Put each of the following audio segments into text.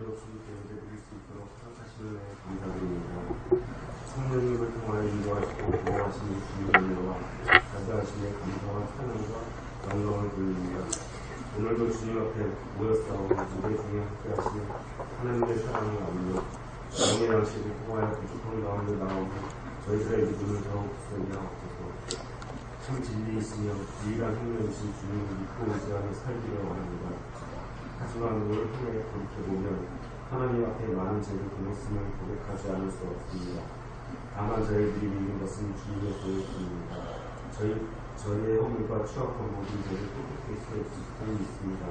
오늘도 주님께 예배드릴 수 있도록 허락하시는 감사드립니다. 성령님을 통하여 인도하시고 보호하시는 주님과 감사하시는 감사와 찬양과 영광을 돌립니다. 오늘도 주님 앞에 모였사오고 우리 중에 함께하시는 하나님의 사랑이 아물며 영의 양식을 통하여 부족한 가운데 나오고 저희들의 믿음을 더욱 세우게 하옵소서. 참 진리이시며 유일한 생명이신 주님을 믿고 의지하며 살기를 원합니다. 하지만 오늘 통해 돌이켜보면 하나님 앞에 많은 죄를 범했음을 고백하지 않을 수 없습니다. 다만 저희들이 믿는 것은 주님의 보혈뿐입니다. 저희의 허물과 추악한 모든 죄를 똑똑히 수 있습니다.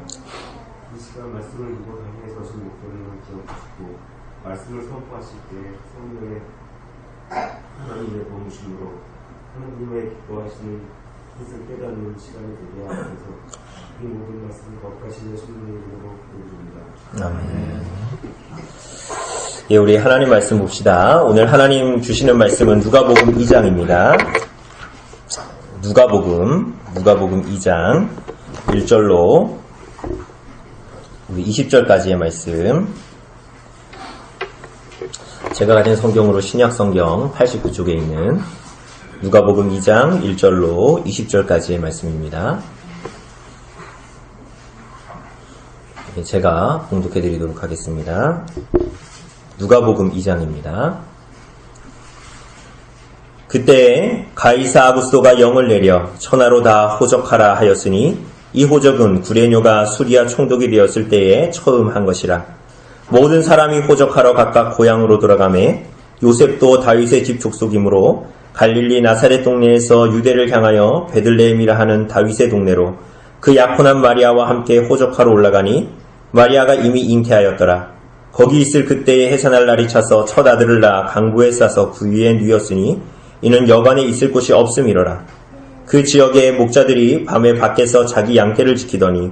이 시간 말씀을 두고 당에 서신 목소리를 기억하시고 말씀을 선포하실 때 성령의 하나님의 도우심으로 하나님의 기뻐하시는 뜻을 깨닫는 시간이 되게 하셔서 이 모든 말씀 거룩하신 예수님의 이름으로 기도드립니다. 아멘. 예, 우리 하나님 말씀 봅시다. 오늘 하나님 주시는 말씀은 누가복음 2장입니다. 누가복음 2장 1절로 우리 20절까지의 말씀. 제가 가진 성경으로 신약 성경 89쪽에 있는 누가복음 2장 1절로 20절까지의 말씀입니다. 제가 봉독해 드리도록 하겠습니다. 누가복음 2장입니다. 그때 가이사 아구스도가 영을 내려 천하로 다 호적하라 하였으니 이 호적은 구레뇨가 수리아 총독이 되었을 때에 처음 한 것이라. 모든 사람이 호적하러 각각 고향으로 돌아가매 요셉도 다윗의 집 족속이므로 갈릴리 나사렛 동네에서 유대를 향하여 베들레헴이라 하는 다윗의 동네로 그 약혼한 마리아와 함께 호적하러 올라가니 마리아가 이미 잉태하였더라. 거기 있을 그때에 해산할 날이 차서 첫 아들을 낳아 강부에 싸서 그 위에 누였으니 이는 여관에 있을 곳이 없음이로라. 그 지역의 목자들이 밤에 밖에서 자기 양떼를 지키더니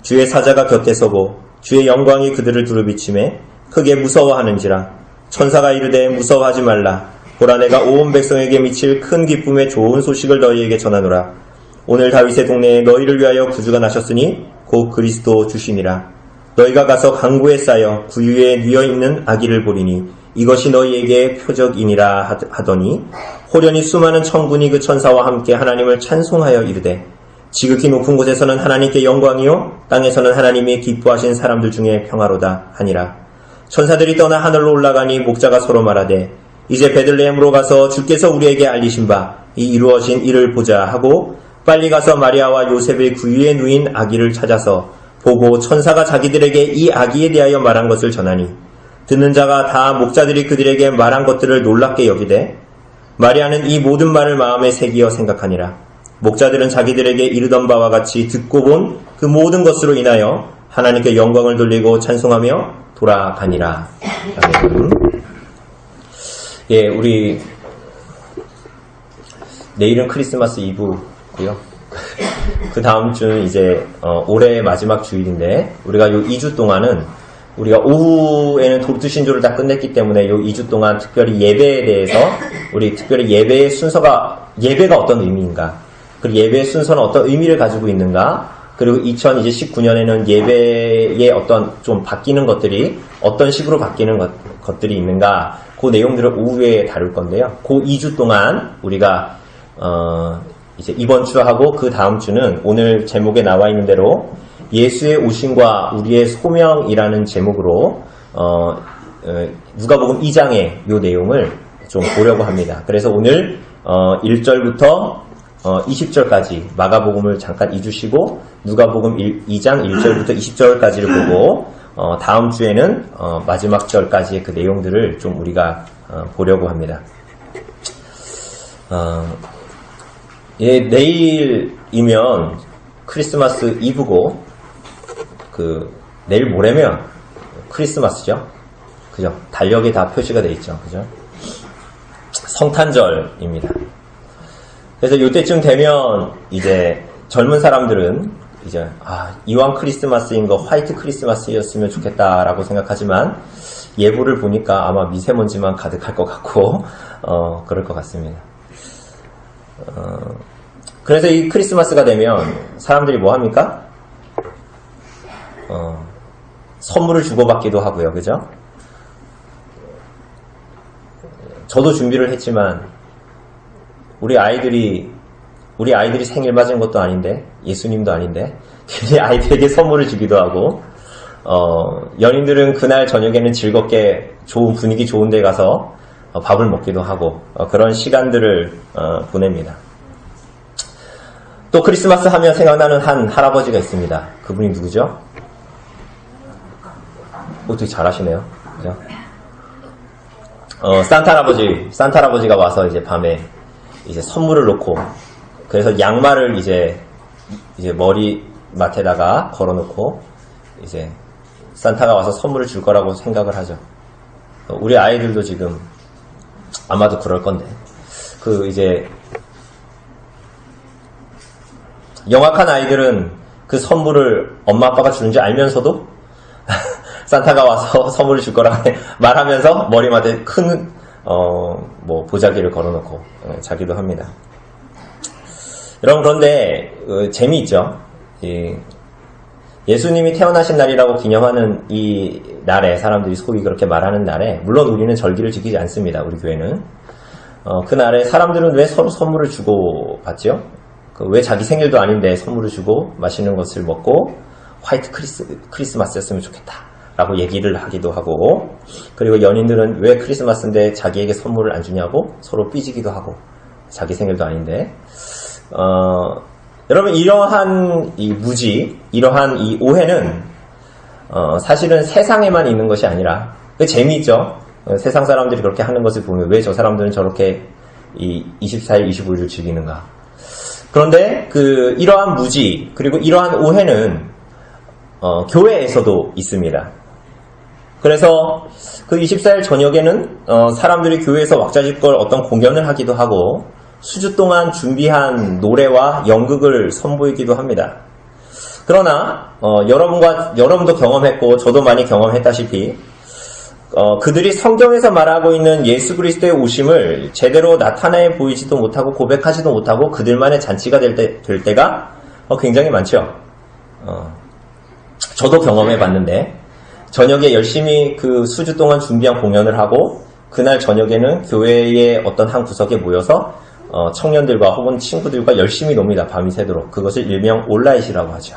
주의 사자가 곁에 서고 주의 영광이 그들을 두루비치매 크게 무서워하는지라. 천사가 이르되 무서워하지 말라. 보라 내가 온 백성에게 미칠 큰 기쁨의 좋은 소식을 너희에게 전하노라. 오늘 다윗의 동네에 너희를 위하여 구주가 나셨으니 곧 그리스도 주시니라. 너희가 가서 강구에 쌓여 구유에 뉘어있는 아기를 보리니 이것이 너희에게 표적이니라 하더니 호련히 수많은 천군이 그 천사와 함께 하나님을 찬송하여 이르되 지극히 높은 곳에서는 하나님께 영광이요 땅에서는 하나님이 기뻐하신 사람들 중에 평화로다 하니라. 천사들이 떠나 하늘로 올라가니 목자가 서로 말하되 이제 베들레헴으로 가서 주께서 우리에게 알리신 바 이 이루어진 일을 보자 하고 빨리 가서 마리아와 요셉의 구유에 누인 아기를 찾아서 보고 천사가 자기들에게 이 아기에 대하여 말한 것을 전하니 듣는 자가 다 목자들이 그들에게 말한 것들을 놀랍게 여기되 마리아는 이 모든 말을 마음에 새기어 생각하니라. 목자들은 자기들에게 이르던 바와 같이 듣고 본 그 모든 것으로 인하여 하나님께 영광을 돌리고 찬송하며 돌아가니라. 아멘. 예, 우리 내일은 크리스마스 이브고요. 그 다음 주는 이제 올해의 마지막 주일인데 우리가 요 2주 동안은 우리가 오후에는 독두신조를 다 끝냈기 때문에 요 2주 동안 특별히 예배에 대해서 우리 특별히 예배의 순서가 예배가 어떤 의미인가, 그리고 예배의 순서는 어떤 의미를 가지고 있는가, 그리고 2019년에는 예배의 어떤 좀 바뀌는 것들이 어떤 식으로 바뀌는 것들이 있는가, 그 내용들을 오후에 다룰 건데요. 그 2주 동안 우리가 이제 이번 주하고 그 다음 주는 오늘 제목에 나와 있는 대로 예수의 오심과 우리의 소명이라는 제목으로 누가복음 2장의 요 내용을 좀 보려고 합니다. 그래서 오늘 1절부터 20절까지 마가복음을 잠깐 잊으시고 누가복음 2장 1절부터 20절까지를 보고 다음 주에는 마지막 절까지의 그 내용들을 좀 우리가 보려고 합니다. 예, 내일이면 크리스마스 이브고 내일 모레면 크리스마스죠. 그죠? 달력에 다 표시가 돼 있죠. 그죠? 성탄절입니다. 그래서 요때쯤 되면 이제 젊은 사람들은 이제 이왕 크리스마스인 거 화이트 크리스마스였으면 좋겠다라고 생각하지만 예보를 보니까 아마 미세먼지만 가득할 것 같고 그럴 것 같습니다. 그래서 이 크리스마스가 되면 사람들이 뭐 합니까? 선물을 주고받기도 하고요. 그죠? 저도 준비를 했지만 우리 아이들이 생일 맞은 것도 아닌데 예수님도 아닌데 괜히 아이들에게 선물을 주기도 하고 연인들은 그날 저녁에는 즐겁게 좋은 분위기 좋은 데 가서 밥을 먹기도 하고 그런 시간들을 보냅니다. 또 크리스마스 하면 생각나는 한 할아버지가 있습니다. 그분이 누구죠? 되게 잘하시네요. 그죠? 산타 할아버지가 와서 이제 밤에 이제 선물을 놓고 그래서 양말을 이제 머리맡에다가 걸어놓고 이제 산타가 와서 선물을 줄 거라고 생각을 하죠. 우리 아이들도 지금 아마도 그럴 건데 이제 영악한 아이들은 그 선물을 엄마 아빠가 주는지 알면서도 산타가 와서 선물을 줄 거라고 말하면서 머리맡에 큰 보자기를 걸어놓고 자기도 합니다. 여러분 그런데 재미있죠. 예수님이 태어나신 날이라고 기념하는 이 날에 사람들이 소위 그렇게 말하는 날에 물론 우리는 절기를 지키지 않습니다. 우리 교회는 그 날에 사람들은 왜 서로 선물을 주고 받죠? 왜 자기 생일도 아닌데 선물을 주고 맛있는 것을 먹고 화이트 크리스마스였으면 좋겠다 라고 얘기를 하기도 하고 그리고 연인들은 왜 크리스마스인데 자기에게 선물을 안 주냐고 서로 삐지기도 하고 자기 생일도 아닌데 여러분 이러한 이 무지 이러한 이 오해는 사실은 세상에만 있는 것이 아니라 재미있죠. 세상 사람들이 그렇게 하는 것을 보면 왜 저 사람들은 저렇게 이 24일 25일을 즐기는가. 그런데 이러한 무지 그리고 이러한 오해는 교회에서도 있습니다. 그래서 그 24일 저녁에는 사람들이 교회에서 왁자지껄 어떤 공연을 하기도 하고 수주 동안 준비한 노래와 연극을 선보이기도 합니다. 그러나 여러분도 경험했고 저도 많이 경험했다시피 그들이 성경에서 말하고 있는 예수 그리스도의 오심을 제대로 나타내 보이지도 못하고 고백하지도 못하고 그들만의 잔치가 될 때가 굉장히 많죠. 저도 경험해봤는데 저녁에 열심히 그 수주 동안 준비한 공연을 하고 그날 저녁에는 교회의 어떤 한 구석에 모여서 청년들과 혹은 친구들과 열심히 놉니다. 밤이 새도록. 그것을 일명 온라잇이라고 하죠.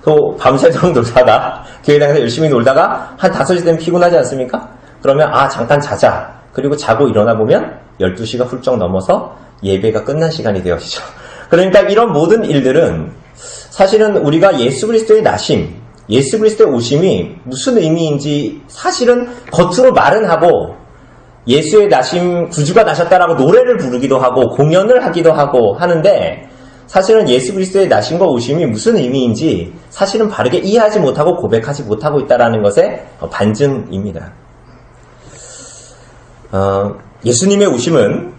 또 밤새도록 놀다가 교회당에서 열심히 놀다가 한 5시 되면 피곤하지 않습니까? 그러면 잠깐 자자. 그리고 자고 일어나 보면 12시가 훌쩍 넘어서 예배가 끝난 시간이 되어지죠. 그러니까 이런 모든 일들은 사실은 우리가 예수 그리스도의 나심, 예수 그리스도의 오심이 무슨 의미인지 사실은 겉으로 말은 하고 예수의 나심, 구주가 나셨다라고 노래를 부르기도 하고 공연을 하기도 하고 하는데 사실은 예수 그리스도의 나심과 오심이 무슨 의미인지 사실은 바르게 이해하지 못하고 고백하지 못하고 있다는 것의 반증입니다. 예수님의 오심은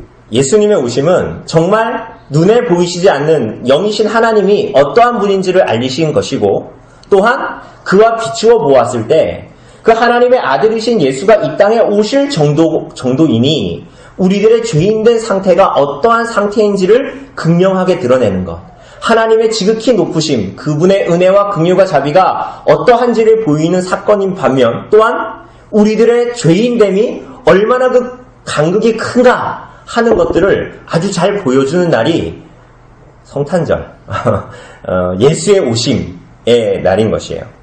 정말 눈에 보이시지 않는 영이신 하나님이 어떠한 분인지를 알리신 것이고 또한 그와 비추어 보았을 때 그 하나님의 아들이신 예수가 이 땅에 오실 정도이니 우리들의 죄인된 상태가 어떠한 상태인지를 극명하게 드러내는 것. 하나님의 지극히 높으심, 그분의 은혜와 긍휼과 자비가 어떠한지를 보이는 사건인 반면 또한 우리들의 죄인됨이 얼마나 그 간극이 큰가 하는 것들을 아주 잘 보여주는 날이 성탄절, 예수의 오심의 날인 것이에요.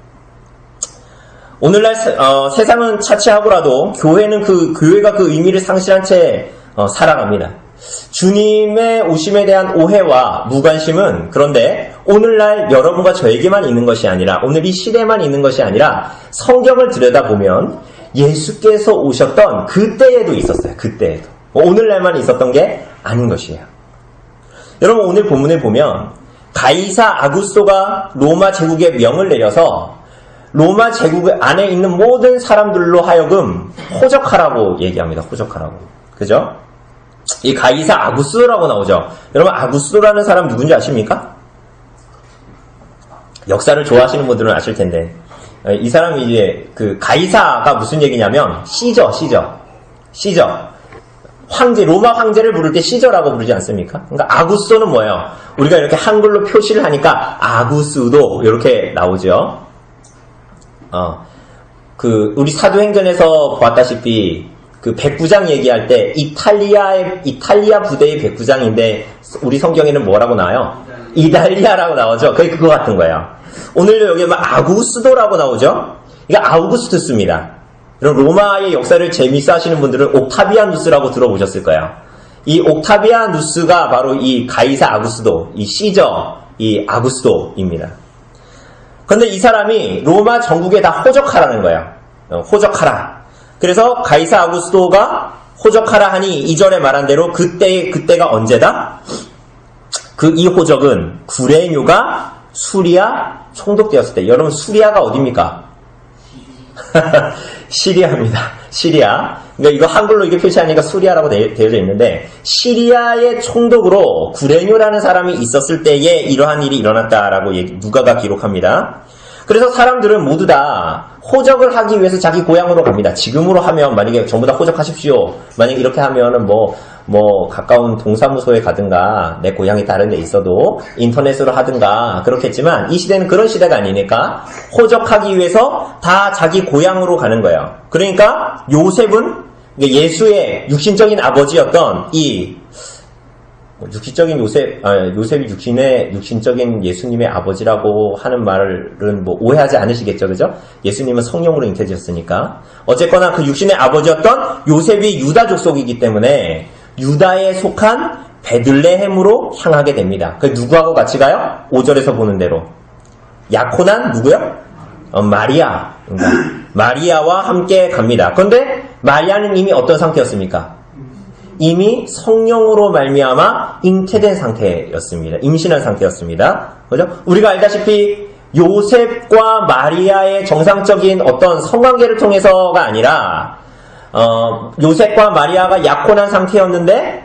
오늘날 세상은 차치하고라도 교회가 그 의미를 상실한 채 살아갑니다. 주님의 오심에 대한 오해와 무관심은 그런데 오늘날 여러분과 저에게만 있는 것이 아니라 오늘 이 시대에만 있는 것이 아니라 성경을 들여다보면 예수께서 오셨던 그때에도 있었어요. 그때에도. 오늘날만 있었던 게 아닌 것이에요. 여러분 오늘 본문을 보면 가이사 아구스토가 로마 제국에 명을 내려서 로마 제국 안에 있는 모든 사람들로 하여금 호적하라고 얘기합니다. 호적하라고. 그죠? 이 가이사 아구스토라고 나오죠. 여러분 아구스토라는 사람 누군지 아십니까? 역사를 좋아하시는 분들은 아실 텐데 이 사람이 이제 그 가이사가 무슨 얘기냐면 시저. 황제, 로마 황제를 부를 때 시저라고 부르지 않습니까? 그러니까 아구스토는 뭐예요? 우리가 이렇게 한글로 표시를 하니까 아구스도 이렇게 나오죠. 우리 사도행전에서 보았다시피 그 백부장 얘기할 때 이탈리아 부대의 백부장인데 우리 성경에는 뭐라고 나와요? 이달리아라고 나오죠. 그게 그거 같은 거예요. 오늘도 여기 아구스도라고 나오죠. 이거 아우구스투스입니다. 그럼 로마의 역사를 재미있어 하시는 분들은 옥타비아누스라고 들어보셨을 거예요. 이 옥타비아누스가 바로 이 가이사 아구스도, 이 시저, 이 아구스도입니다. 그런데 이 사람이 로마 전국에 다 호적하라는 거예요. 호적하라. 그래서 가이사 아구스도가 호적하라 하니 2절에 말한 대로 그때가 언제다? 이 호적은 구레뇨가 수리아 총독되었을 때. 여러분 수리아가 어디입니까? 시리아입니다. 시리아. 그러니까 이거 한글로 이게 표시하니까 수리아라고 되어져 있는데 시리아의 총독으로 구레뇨라는 사람이 있었을 때에 이러한 일이 일어났다라고 누가가 기록합니다. 그래서 사람들은 모두 다 호적을 하기 위해서 자기 고향으로 갑니다. 지금으로 하면 만약에 전부 다 호적하십시오. 만약에 이렇게 하면은 가까운 동사무소에 가든가 내 고향이 다른 데 있어도 인터넷으로 하든가 그렇겠지만 이 시대는 그런 시대가 아니니까 호적하기 위해서 다 자기 고향으로 가는 거예요. 그러니까 요셉은 예수의 육신적인 아버지였던 육신적인 요셉이 육신적인 예수님의 아버지라고 하는 말은 오해하지 않으시겠죠, 그죠? 예수님은 성령으로 잉태되셨으니까. 어쨌거나 그 육신의 아버지였던 요셉이 유다 족속이기 때문에 유다에 속한 베들레헴으로 향하게 됩니다. 그 누구하고 같이 가요? 5절에서 보는 대로. 약혼한 누구요? 마리아. 그러니까 마리아와 함께 갑니다. 그런데 마리아는 이미 어떤 상태였습니까? 이미 성령으로 말미암아 잉태된 상태였습니다. 임신한 상태였습니다. 그죠? 우리가 알다시피 요셉과 마리아의 정상적인 어떤 성관계를 통해서가 아니라 요셉과 마리아가 약혼한 상태였는데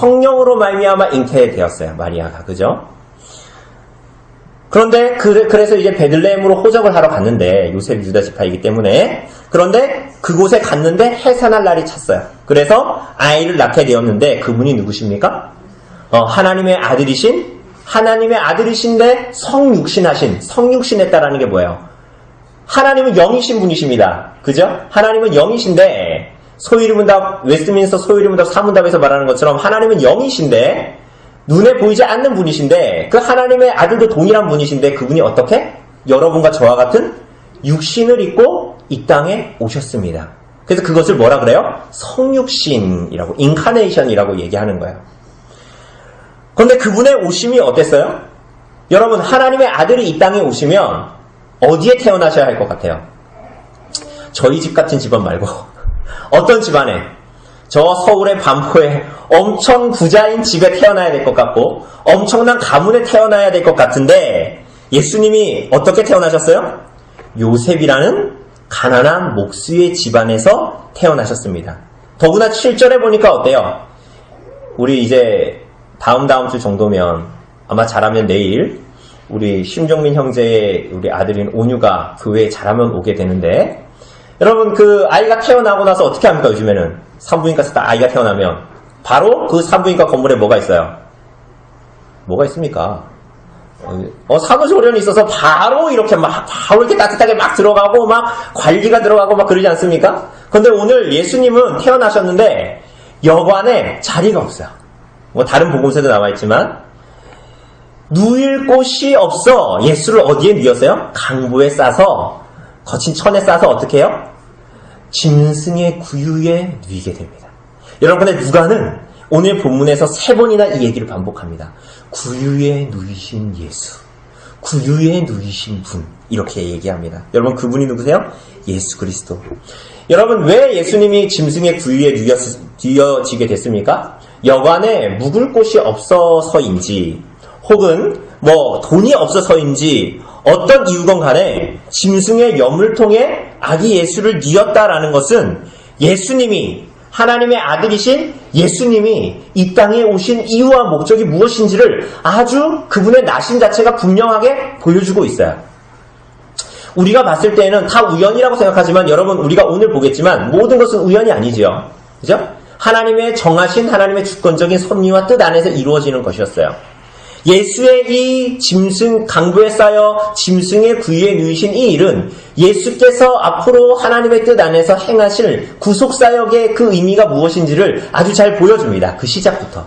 성령으로 말미암아 잉태되었어요. 마리아가. 그죠? 그런데 그래서 이제 베들레헴으로 호적을 하러 갔는데 요셉이 유다 지파이기 때문에 그런데 그곳에 갔는데 해산할 날이 찼어요. 그래서 아이를 낳게 되었는데 그분이 누구십니까? 하나님의 아들이신데 성육신했다라는 게 뭐예요? 하나님은 영이신 분이십니다. 그죠? 하나님은 영이신데 소유리문답 웨스트민스터 소유리문답 사문답에서 말하는 것처럼 하나님은 영이신데 눈에 보이지 않는 분이신데 그 하나님의 아들도 동일한 분이신데 그분이 어떻게? 여러분과 저와 같은 육신을 입고 이 땅에 오셨습니다. 그래서 그것을 뭐라 그래요? 성육신이라고, 인카네이션이라고 얘기하는 거예요. 그런데 그분의 오심이 어땠어요? 여러분, 하나님의 아들이 이 땅에 오시면 어디에 태어나셔야 할 것 같아요? 저희 집 같은 집안 말고 어떤 집안에? 저 서울의 반포에 엄청 부자인 집에 태어나야 될 것 같고 엄청난 가문에 태어나야 될 것 같은데 예수님이 어떻게 태어나셨어요? 요셉이라는 가난한 목수의 집안에서 태어나셨습니다. 더구나 7절에 보니까 어때요? 우리 이제 다음 주 정도면 아마 잘하면 내일 우리 심정민 형제의 우리 아들인 온유가 교회에 잘하면 오게 되는데 여러분 그 아이가 태어나고 나서 어떻게 합니까? 요즘에는 산부인과에서 딱 아이가 태어나면 바로 그 산부인과 건물에 뭐가 있어요? 뭐가 있습니까? 산후조리원이 있어서 바로 이렇게 바로 이렇게 따뜻하게 막 들어가고 막 관리가 들어가고 막 그러지 않습니까? 근데 오늘 예수님은 태어나셨는데 여관에 자리가 없어요. 다른 복음서에도 나와있지만 누일 곳이 없어 예수를 어디에 누웠어요? 강보에 싸서 거친 천에 싸서 어떻게 해요? 짐승의 구유에 누이게 됩니다. 여러분 근데 누가는 오늘 본문에서 3번이나 이 얘기를 반복합니다. 구유에 누이신 예수, 구유에 누이신 분 이렇게 얘기합니다. 여러분 그분이 누구세요? 예수 그리스도. 여러분 왜 예수님이 짐승의 구유에 누여지게 됐습니까? 여관에 묵을 곳이 없어서인지 혹은 돈이 없어서인지 어떤 이유건 간에 짐승의 염을 통해 아기 예수를 뉘었다라는 것은 예수님이 하나님의 아들이신 예수님이 이 땅에 오신 이유와 목적이 무엇인지를 아주 그분의 나심 자체가 분명하게 보여주고 있어요. 우리가 봤을 때는 다 우연이라고 생각하지만 여러분 우리가 오늘 보겠지만 모든 것은 우연이 아니지요. 그죠? 하나님의 정하신 하나님의 주권적인 섭리와 뜻 안에서 이루어지는 것이었어요. 예수의 이 짐승, 강부에 쌓여 짐승의 구유에 누이신 이 일은 예수께서 앞으로 하나님의 뜻 안에서 행하실 구속사역의 그 의미가 무엇인지를 아주 잘 보여줍니다. 그 시작부터.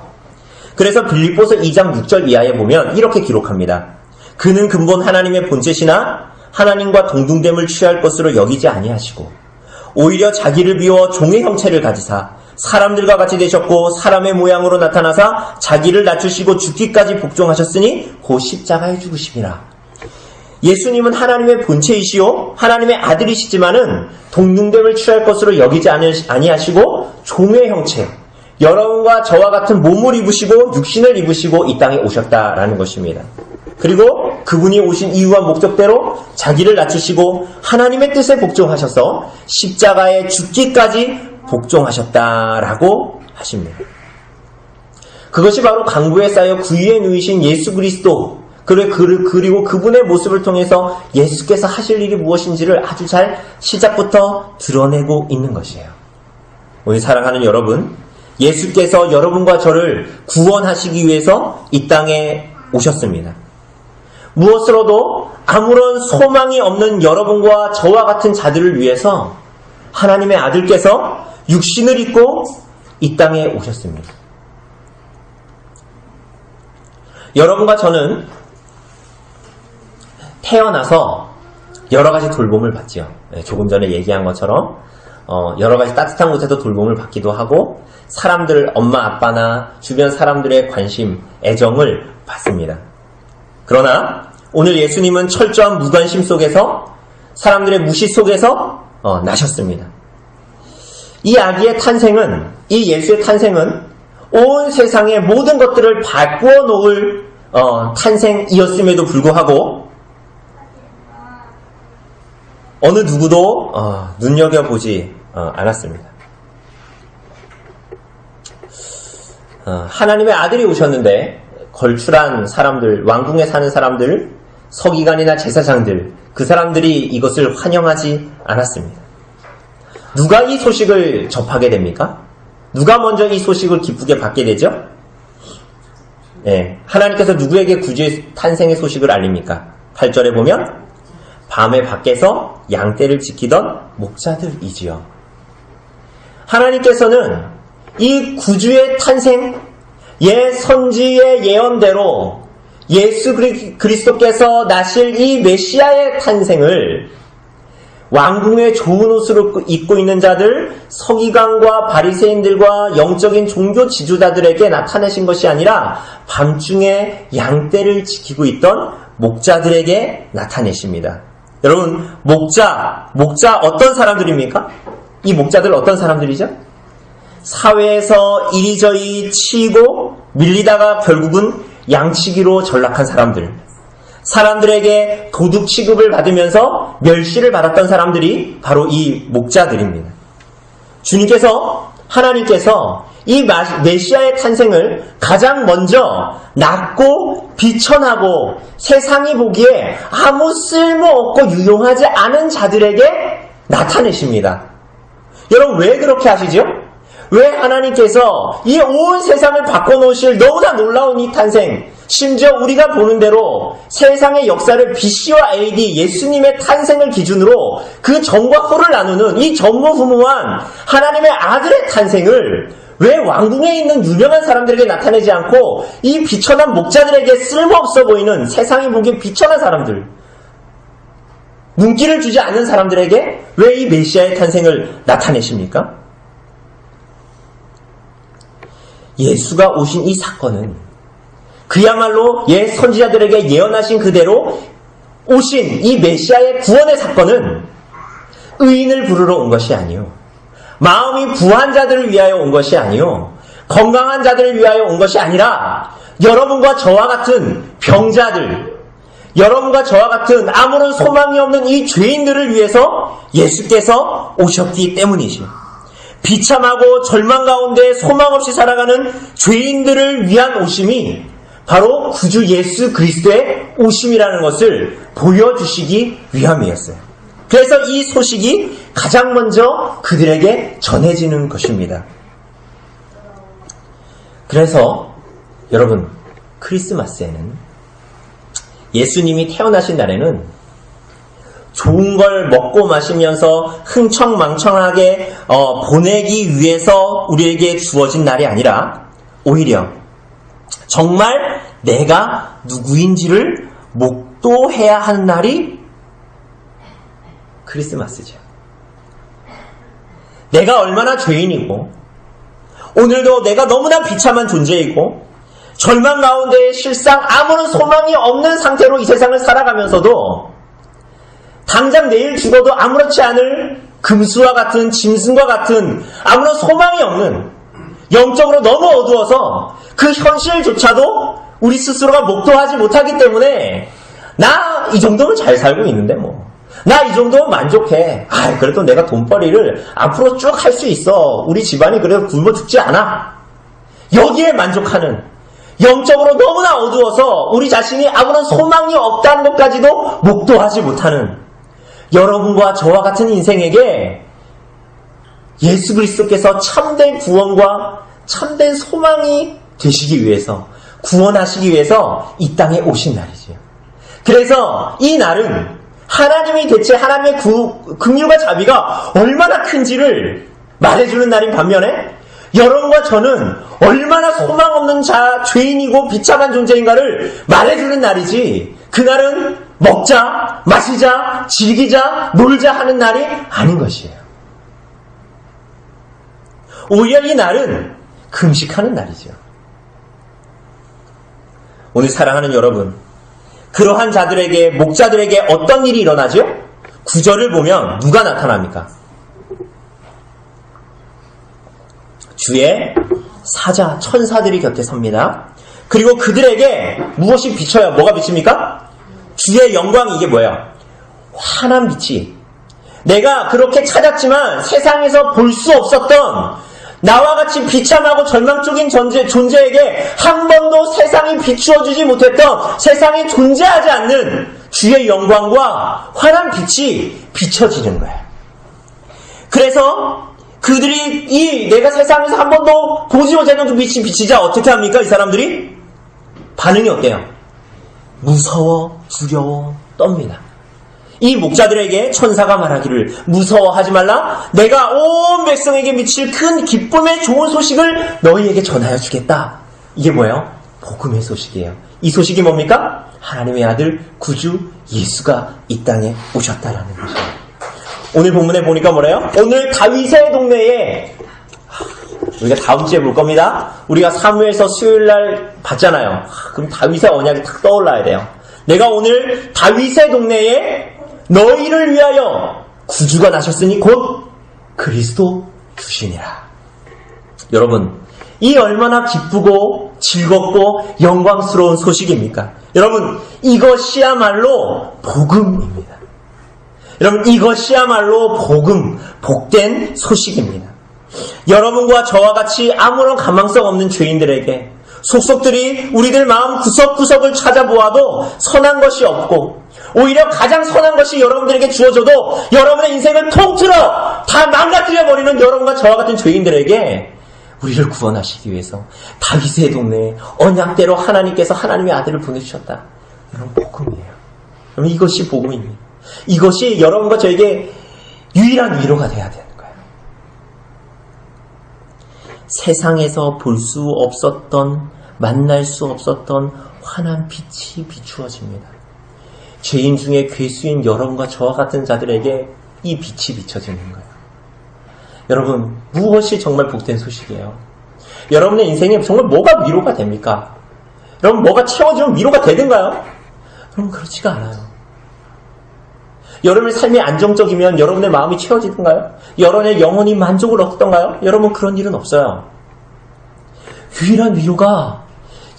그래서 빌립보서 2장 6절 이하에 보면 이렇게 기록합니다. 그는 근본 하나님의 본체시나 하나님과 동등됨을 취할 것으로 여기지 아니하시고 오히려 자기를 비워 종의 형체를 가지사 사람들과 같이 되셨고 사람의 모양으로 나타나사 자기를 낮추시고 죽기까지 복종하셨으니 곧 십자가에 죽으심이라. 예수님은 하나님의 본체이시오 하나님의 아들이시지만은 동등됨을 취할 것으로 여기지 아니하시고 종의 형체, 여러분과 저와 같은 몸을 입으시고 육신을 입으시고 이 땅에 오셨다라는 것입니다. 그리고 그분이 오신 이유와 목적대로 자기를 낮추시고 하나님의 뜻에 복종하셔서 십자가에 죽기까지 복종하셨다라고 하십니다. 그것이 바로 강구에 쌓여 구유에 누이신 예수 그리스도, 그리고 그분의 모습을 통해서 예수께서 하실 일이 무엇인지를 아주 잘 시작부터 드러내고 있는 것이에요. 우리 사랑하는 여러분, 예수께서 여러분과 저를 구원하시기 위해서 이 땅에 오셨습니다. 무엇으로도 아무런 소망이 없는 여러분과 저와 같은 자들을 위해서 하나님의 아들께서 육신을 입고 이 땅에 오셨습니다. 여러분과 저는 태어나서 여러 가지 돌봄을 받지요. 조금 전에 얘기한 것처럼 여러 가지 따뜻한 곳에서 돌봄을 받기도 하고 사람들, 엄마, 아빠나 주변 사람들의 관심, 애정을 받습니다. 그러나 오늘 예수님은 철저한 무관심 속에서 사람들의 무시 속에서 나셨습니다. 이 아기의 탄생은, 이 예수의 탄생은 온 세상의 모든 것들을 바꾸어 놓을 탄생이었음에도 불구하고 어느 누구도 눈여겨보지 않았습니다. 하나님의 아들이 오셨는데 걸출한 사람들, 왕궁에 사는 사람들, 서기관이나 제사장들, 그 사람들이 이것을 환영하지 않았습니다. 누가 이 소식을 접하게 됩니까? 누가 먼저 이 소식을 기쁘게 받게 되죠? 하나님께서 누구에게 구주의 탄생의 소식을 알립니까? 8절에 보면 밤에 밖에서 양떼를 지키던 목자들이지요. 하나님께서는 이 구주의 탄생, 선지의 예언대로 예수 그리스도께서 나실 이 메시아의 탄생을 왕궁의 좋은 옷을 입고 있는 자들, 서기관과 바리새인들과 영적인 종교 지도자들에게 나타내신 것이 아니라 밤중에 양떼를 지키고 있던 목자들에게 나타내십니다. 여러분, 목자 어떤 사람들입니까? 이 목자들 어떤 사람들이죠? 사회에서 이리저리 치이고 밀리다가 결국은 양치기로 전락한 사람들, 사람들에게 도둑 취급을 받으면서 멸시를 받았던 사람들이 바로 이 목자들입니다. 하나님께서 이 메시아의 탄생을 가장 먼저 낮고 비천하고 세상이 보기에 아무 쓸모없고 유용하지 않은 자들에게 나타내십니다. 여러분, 왜 그렇게 하시죠? 왜 하나님께서 이 온 세상을 바꿔놓으실 너무나 놀라운 이 탄생, 심지어 우리가 보는 대로 세상의 역사를 BC와 AD 예수님의 탄생을 기준으로 그 전과 후를 나누는 이 전무후무한 하나님의 아들의 탄생을 왜 왕궁에 있는 유명한 사람들에게 나타내지 않고 이 비천한 목자들에게 쓸모없어 보이는 세상이 보기엔 비천한 사람들, 눈길을 주지 않는 사람들에게 왜 이 메시아의 탄생을 나타내십니까? 예수가 오신 이 사건은 그야말로 선지자들에게 예언하신 그대로 오신 이 메시아의 구원의 사건은 의인을 부르러 온 것이 아니요, 마음이 부한 자들을 위하여 온 것이 아니요, 건강한 자들을 위하여 온 것이 아니라 여러분과 저와 같은 병자들, 여러분과 저와 같은 아무런 소망이 없는 이 죄인들을 위해서 예수께서 오셨기 때문이시오. 비참하고 절망 가운데 소망 없이 살아가는 죄인들을 위한 오심이 바로 구주 예수 그리스도의 오심이라는 것을 보여주시기 위함이었어요. 그래서 이 소식이 가장 먼저 그들에게 전해지는 것입니다. 그래서 여러분, 크리스마스에는, 예수님이 태어나신 날에는 좋은 걸 먹고 마시면서 흥청망청하게 보내기 위해서 우리에게 주어진 날이 아니라 오히려 정말 내가 누구인지를 목도해야 하는 날이 크리스마스죠. 내가 얼마나 죄인이고 오늘도 내가 너무나 비참한 존재이고 절망 가운데 실상 아무런 소망이 없는 상태로 이 세상을 살아가면서도 당장 내일 죽어도 아무렇지 않을 금수와 같은 짐승과 같은 아무런 소망이 없는, 영적으로 너무 어두워서 그 현실조차도 우리 스스로가 목도하지 못하기 때문에 나 이 정도면 잘 살고 있는데 뭐, 나 이 정도면 만족해, 그래도 내가 돈벌이를 앞으로 쭉 할 수 있어, 우리 집안이 그래도 굶어 죽지 않아, 여기에 만족하는, 영적으로 너무나 어두워서 우리 자신이 아무런 소망이 없다는 것까지도 목도하지 못하는 여러분과 저와 같은 인생에게 예수 그리스도께서 참된 구원과 참된 소망이 되시기 위해서, 구원하시기 위해서 이 땅에 오신 날이지요. 그래서 이 날은 하나님이 대체 하나님의 긍휼과 자비가 얼마나 큰지를 말해주는 날인 반면에 여러분과 저는 얼마나 소망 없는 죄인이고 비참한 존재인가를 말해주는 날이지, 그날은 먹자, 마시자, 즐기자, 놀자 하는 날이 아닌 것이에요. 오히려 이 날은 금식하는 날이죠. 오늘 사랑하는 여러분, 그러한 자들에게, 목자들에게 어떤 일이 일어나죠? 9절을 보면 누가 나타납니까? 주의 사자, 천사들이 곁에 섭니다. 그리고 그들에게 무엇이 비쳐요? 뭐가 비칩니까? 주의 영광이, 이게 뭐예요? 환한 빛이, 내가 그렇게 찾았지만 세상에서 볼 수 없었던 나와 같이 비참하고 절망적인 존재에게 한 번도 세상이 비추어주지 못했던, 세상에 존재하지 않는 주의 영광과 환한 빛이 비춰지는 거예요. 그래서 그들이 내가 세상에서 한 번도 보지 못했던 그 빛이 비치자 어떻게 합니까? 이 사람들이 반응이 어때요? 무서워, 두려워, 떱니다. 이 목자들에게 천사가 말하기를, 무서워하지 말라, 내가 온 백성에게 미칠 큰 기쁨의 좋은 소식을 너희에게 전하여 주겠다. 이게 뭐예요? 복음의 소식이에요. 이 소식이 뭡니까? 하나님의 아들 구주 예수가 이 땅에 오셨다라는 것이에요. 오늘 본문에 보니까 뭐래요? 오늘 다윗의 동네에, 우리가 다음 주에 볼 겁니다. 우리가 사무엘서 수요일날 봤잖아요. 그럼 다윗의 언약이 탁 떠올라야 돼요. 내가 오늘 다윗의 동네에 너희를 위하여 구주가 나셨으니 곧 그리스도 주시니라. 여러분, 이 얼마나 기쁘고 즐겁고 영광스러운 소식입니까? 여러분, 이것이야말로 복음입니다. 여러분, 이것이야말로 복된 소식입니다. 여러분과 저와 같이 아무런 가망성 없는 죄인들에게, 속속들이 우리들 마음 구석구석을 찾아보아도 선한 것이 없고, 오히려 가장 선한 것이 여러분들에게 주어져도 여러분의 인생을 통틀어 다 망가뜨려버리는 여러분과 저와 같은 죄인들에게 우리를 구원하시기 위해서 다윗의 동네에 언약대로 하나님께서 하나님의 아들을 보내주셨다. 여러분, 복음이에요. 여러분, 이것이 복음입니다. 이것이 여러분과 저에게 유일한 위로가 돼야 되는 거예요. 세상에서 볼 수 없었던, 만날 수 없었던 환한 빛이 비추어집니다. 죄인 중에 괴수인 여러분과 저와 같은 자들에게 이 빛이 비춰지는 거예요. 여러분, 무엇이 정말 복된 소식이에요? 여러분의 인생에 정말 뭐가 위로가 됩니까? 여러분, 뭐가 채워지면 위로가 되든가요? 여러분, 그렇지가 않아요. 여러분의 삶이 안정적이면 여러분의 마음이 채워지든가요? 여러분의 영혼이 만족을 얻던가요? 여러분, 그런 일은 없어요. 유일한 위로가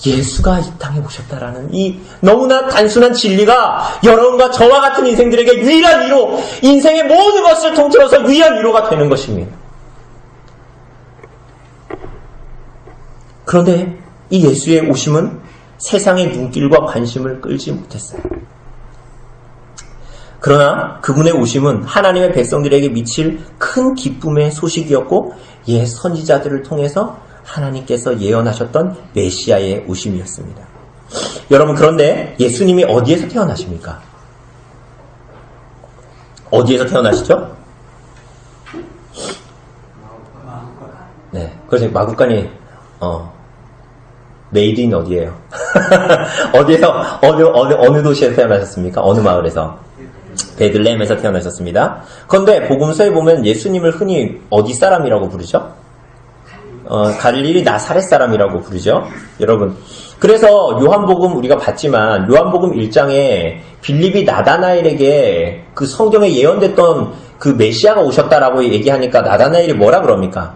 예수가 이 땅에 오셨다라는 이 너무나 단순한 진리가 여러분과 저와 같은 인생들에게 유일한 위로, 인생의 모든 것을 통틀어서 유일한 위로가 되는 것입니다. 그런데 이 예수의 오심은 세상의 눈길과 관심을 끌지 못했어요. 그러나 그분의 오심은 하나님의 백성들에게 미칠 큰 기쁨의 소식이었고, 선지자들을 통해서 하나님께서 예언하셨던 메시아의 오심이었습니다. 여러분, 그런데 예수님이 어디에서 태어나십니까? 어디에서 태어나시죠? 네, 그래서 마구간이 메이드 인 어디예요? 어디에서 어느 도시에서 태어나셨습니까? 어느 마을에서? 베들레헴에서 태어나셨습니다. 그런데 복음서에 보면 예수님을 흔히 어디 사람이라고 부르죠? 갈릴리 나사렛 사람이라고 부르죠. 여러분, 그래서 요한복음 우리가 봤지만 요한복음 1장에 빌립이 나다나엘에게 그 성경에 예언됐던 그 메시아가 오셨다라고 얘기하니까 나다나엘이 뭐라 그럽니까?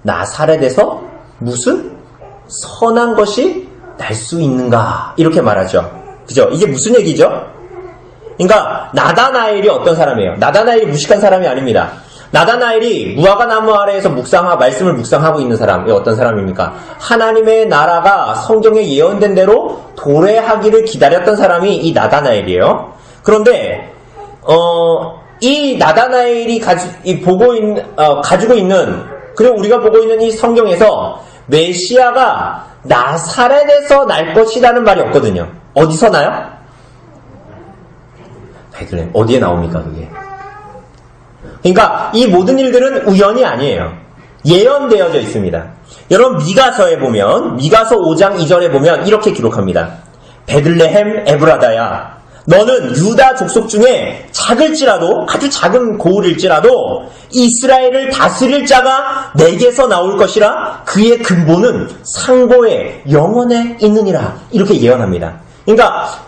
나사렛에서 무슨 선한 것이 날 수 있는가? 이렇게 말하죠. 그죠? 이게 무슨 얘기죠? 그러니까 나다나엘이 어떤 사람이에요? 나다나엘이 무식한 사람이 아닙니다. 나다나엘이 무화과 나무 아래에서 말씀을 묵상하고 있는 사람이 어떤 사람입니까? 하나님의 나라가 성경에 예언된 대로 도래하기를 기다렸던 사람이 이 나다나엘이에요. 그런데 이 나다나엘이 가지고 있는, 그리고 우리가 보고 있는 이 성경에서 메시아가 나사렛에서 날 것이라는 말이 없거든요. 어디서 나요? 베들레헴. 어디에 나옵니까, 그게? 그러니까 이 모든 일들은 우연이 아니에요. 예언되어져 있습니다. 여러분, 미가서에 보면, 미가서 5장 2절에 보면 이렇게 기록합니다. 베들레헴 에브라다야, 너는 유다 족속 중에 작을지라도, 아주 작은 고울일지라도 이스라엘을 다스릴 자가 내게서 나올 것이라, 그의 근본은 상고에 영원에 있느니라. 이렇게 예언합니다. 그러니까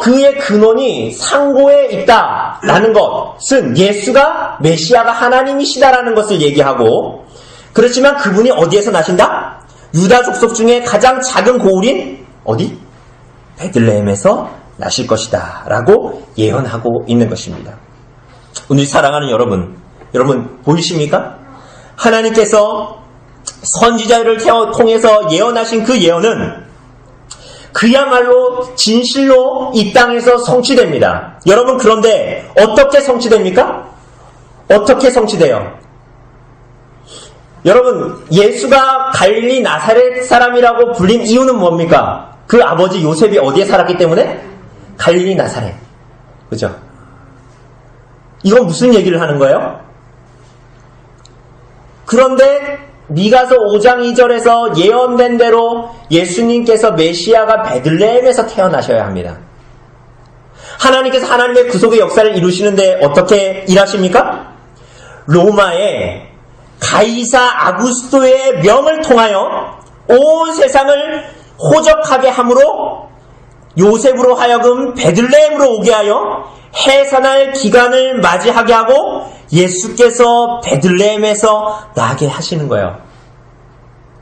그의 근원이 상고에 있다라는 것은 예수가 메시아가 하나님이시다라는 것을 얘기하고, 그렇지만 그분이 어디에서 나신다? 유다 족속 중에 가장 작은 고울인 어디? 베들레헴에서 나실 것이다 라고 예언하고 있는 것입니다. 오늘 사랑하는 여러분 보이십니까? 하나님께서 선지자를 통해서 예언하신 그 예언은 그야말로 진실로 이 땅에서 성취됩니다. 여러분, 그런데 어떻게 성취됩니까? 어떻게 성취돼요? 여러분, 예수가 갈릴리 나사렛 사람이라고 불린 이유는 뭡니까? 그 아버지 요셉이 어디에 살았기 때문에? 갈릴리 나사렛. 그죠? 이건 무슨 얘기를 하는 거예요? 그런데 미가서 5장 2절에서 예언된 대로 예수님께서 메시아가 베들레헴에서 태어나셔야 합니다. 하나님께서 하나님의 구속의 역사를 이루시는데 어떻게 일하십니까? 로마의 가이사 아구스토의 명을 통하여 온 세상을 호적하게 함으로 요셉으로 하여금 베들레헴으로 오게 하여 해산할 기간을 맞이하게 하고 예수께서 베들레헴에서 나게 하시는 거예요.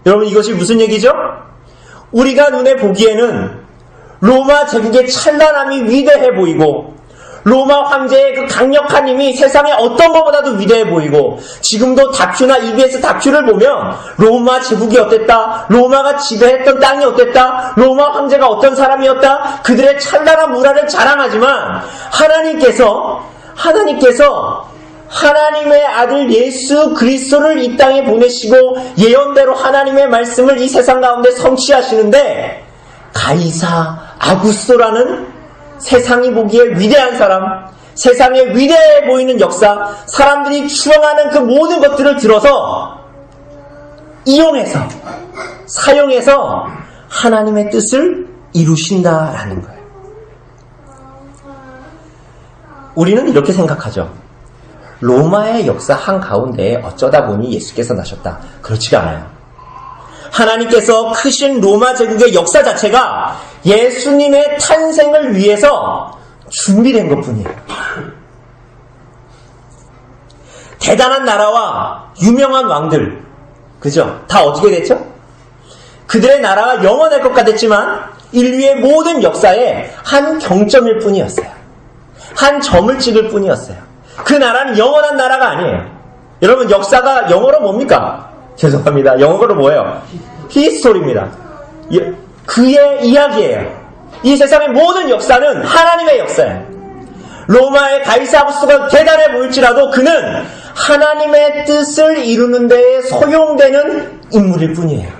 여러분, 이것이 무슨 얘기죠? 우리가 눈에 보기에는 로마 제국의 찬란함이 위대해 보이고, 로마 황제의 그 강력한 힘이 세상에 어떤 것보다도 위대해 보이고, 지금도 다큐나 EBS 다큐를 보면 로마 제국이 어땠다, 로마가 지배했던 땅이 어땠다, 로마 황제가 어떤 사람이었다, 그들의 찬란한 문화를 자랑하지만 하나님께서 하나님의 아들 예수 그리스도를 이 땅에 보내시고 예언대로 하나님의 말씀을 이 세상 가운데 성취하시는데, 가이사 아구스토라는 세상이 보기에 위대한 사람, 세상에 위대해 보이는 역사, 사람들이 추앙하는 그 모든 것들을 들어서 이용해서, 사용해서 하나님의 뜻을 이루신다라는 거예요. 우리는 이렇게 생각하죠. 로마의 역사 한가운데 어쩌다 보니 예수께서 나셨다. 그렇지가 않아요. 하나님께서 크신 로마 제국의 역사 자체가 예수님의 탄생을 위해서 준비된 것뿐이에요. 대단한 나라와 유명한 왕들, 그죠? 다 어떻게 됐죠? 그들의 나라가 영원할 것 같았지만 인류의 모든 역사에 한 경점일 뿐이었어요. 한 점을 찍을 뿐이었어요. 그 나라는 영원한 나라가 아니에요. 여러분, 역사가 영어로 뭡니까? 죄송합니다. 영어로 뭐예요? 히스토리입니다. 그의 이야기예요. 이 세상의 모든 역사는 하나님의 역사예요. 로마의 가이사 아구스토가 대단해 보일지라도 그는 하나님의 뜻을 이루는 데에 소용되는 인물일 뿐이에요.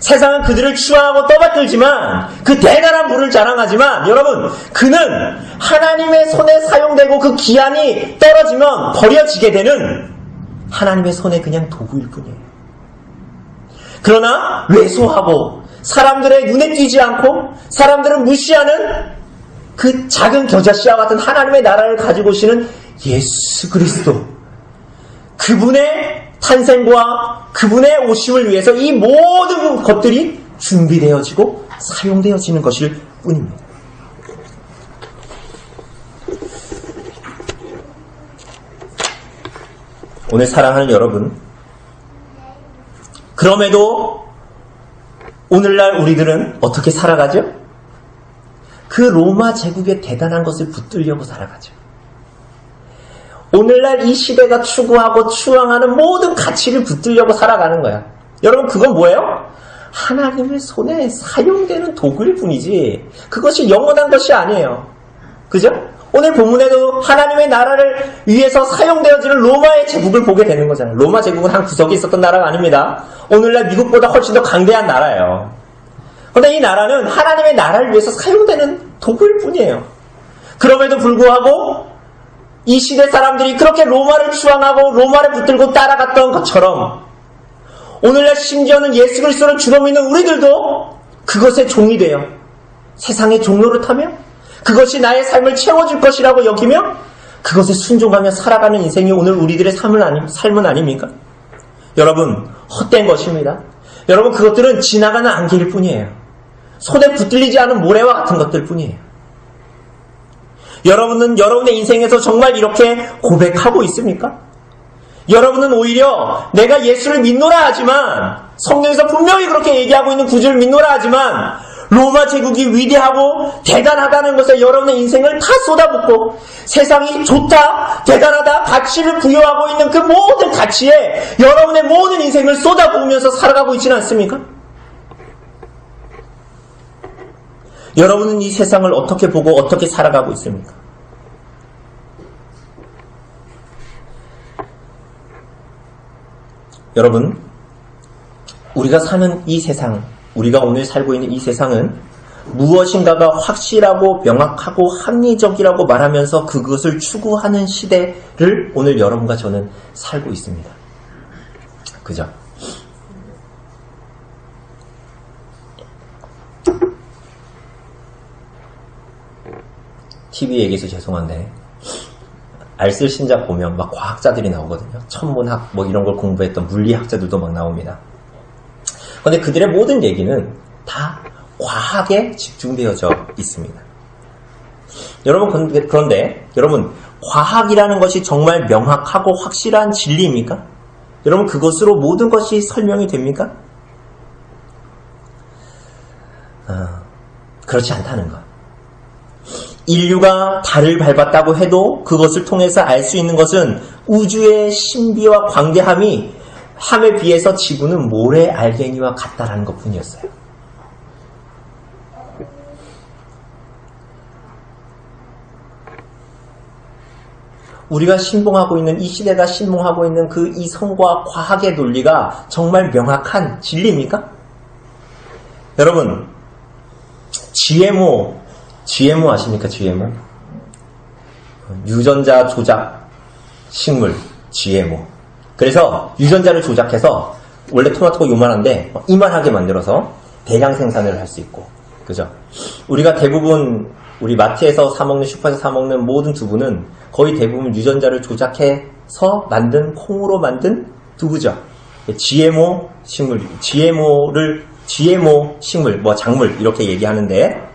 세상은 그들을 추앙하고 떠받들지만 그 대단한 부를 자랑하지만 여러분 그는 하나님의 손에 사용되고 그 기한이 떨어지면 버려지게 되는 하나님의 손에 그냥 도구일 뿐이에요. 그러나 왜소하고 사람들의 눈에 띄지 않고 사람들은 무시하는 그 작은 겨자씨와 같은 하나님의 나라를 가지고 오시는 예수 그리스도 그분의 탄생과 그분의 오심을 위해서 이 모든 것들이 준비되어지고 사용되어지는 것일 뿐입니다. 오늘 사랑하는 여러분, 그럼에도 오늘날 우리들은 어떻게 살아가죠? 그 로마 제국의 대단한 것을 붙들려고 살아가죠. 오늘날 이 시대가 추구하고 추앙하는 모든 가치를 붙들려고 살아가는 거야. 여러분 그건 뭐예요? 하나님의 손에 사용되는 도구일 뿐이지 그것이 영원한 것이 아니에요. 그죠? 오늘 본문에도 하나님의 나라를 위해서 사용되어지는 로마의 제국을 보게 되는 거잖아요. 로마 제국은 한 구석에 있었던 나라가 아닙니다. 오늘날 미국보다 훨씬 더 강대한 나라예요. 그런데 이 나라는 하나님의 나라를 위해서 사용되는 도구일 뿐이에요. 그럼에도 불구하고 이 시대 사람들이 그렇게 로마를 추앙하고 로마를 붙들고 따라갔던 것처럼 오늘날 심지어는 예수 그리스도를 주로 믿는 우리들도 그것의 종이 되어 세상의 종노릇하며 그것이 나의 삶을 채워줄 것이라고 여기며 그것에 순종하며 살아가는 인생이 오늘 우리들의 삶은 아닙니까? 여러분 헛된 것입니다. 여러분 그것들은 지나가는 안개일 뿐이에요. 손에 붙들리지 않은 모래와 같은 것들 뿐이에요. 여러분은 여러분의 인생에서 정말 이렇게 고백하고 있습니까? 여러분은 오히려 내가 예수를 믿노라 하지만 성경에서 분명히 그렇게 얘기하고 있는 구절을 믿노라 하지만 로마 제국이 위대하고 대단하다는 것에 여러분의 인생을 다 쏟아붓고 세상이 좋다, 대단하다, 가치를 부여하고 있는 그 모든 가치에 여러분의 모든 인생을 쏟아부으면서 살아가고 있지는 않습니까? 여러분은 이 세상을 어떻게 보고 어떻게 살아가고 있습니까? 여러분, 우리가 사는 이 세상, 우리가 오늘 살고 있는 이 세상은 무엇인가가 확실하고 명확하고 합리적이라고 말하면서 그것을 추구하는 시대를 오늘 여러분과 저는 살고 있습니다. 그죠? TV 얘기해서 죄송한데 알쓸 신작 보면 막 과학자들이 나오거든요. 천문학 뭐 이런 걸 공부했던 물리학자들도 막 나옵니다. 그런데 그들의 모든 얘기는 다 과학에 집중되어져 있습니다. 여러분 그런데 여러분 과학이라는 것이 정말 명확하고 확실한 진리입니까? 여러분 그것으로 모든 것이 설명이 됩니까? 그렇지 않다는 것. 인류가 달을 밟았다고 해도 그것을 통해서 알 수 있는 것은 우주의 신비와 광대함에 비해서 지구는 모래 알갱이와 같다라는 것 뿐이었어요. 우리가 신봉하고 있는 이 시대가 신봉하고 있는 그 이성과 과학의 논리가 정말 명확한 진리입니까? 여러분 GMO 아십니까? GMO? 유전자 조작 식물 GMO. 그래서 유전자를 조작해서 원래 토마토가 요만한데 이만하게 만들어서 대량 생산을 할 수 있고, 그죠? 우리가 대부분 우리 마트에서 사 먹는 슈퍼에서 사 먹는 모든 두부는 거의 대부분 유전자를 조작해서 만든 콩으로 만든 두부죠. GMO 식물, GMO 식물, 뭐 작물 이렇게 얘기하는데.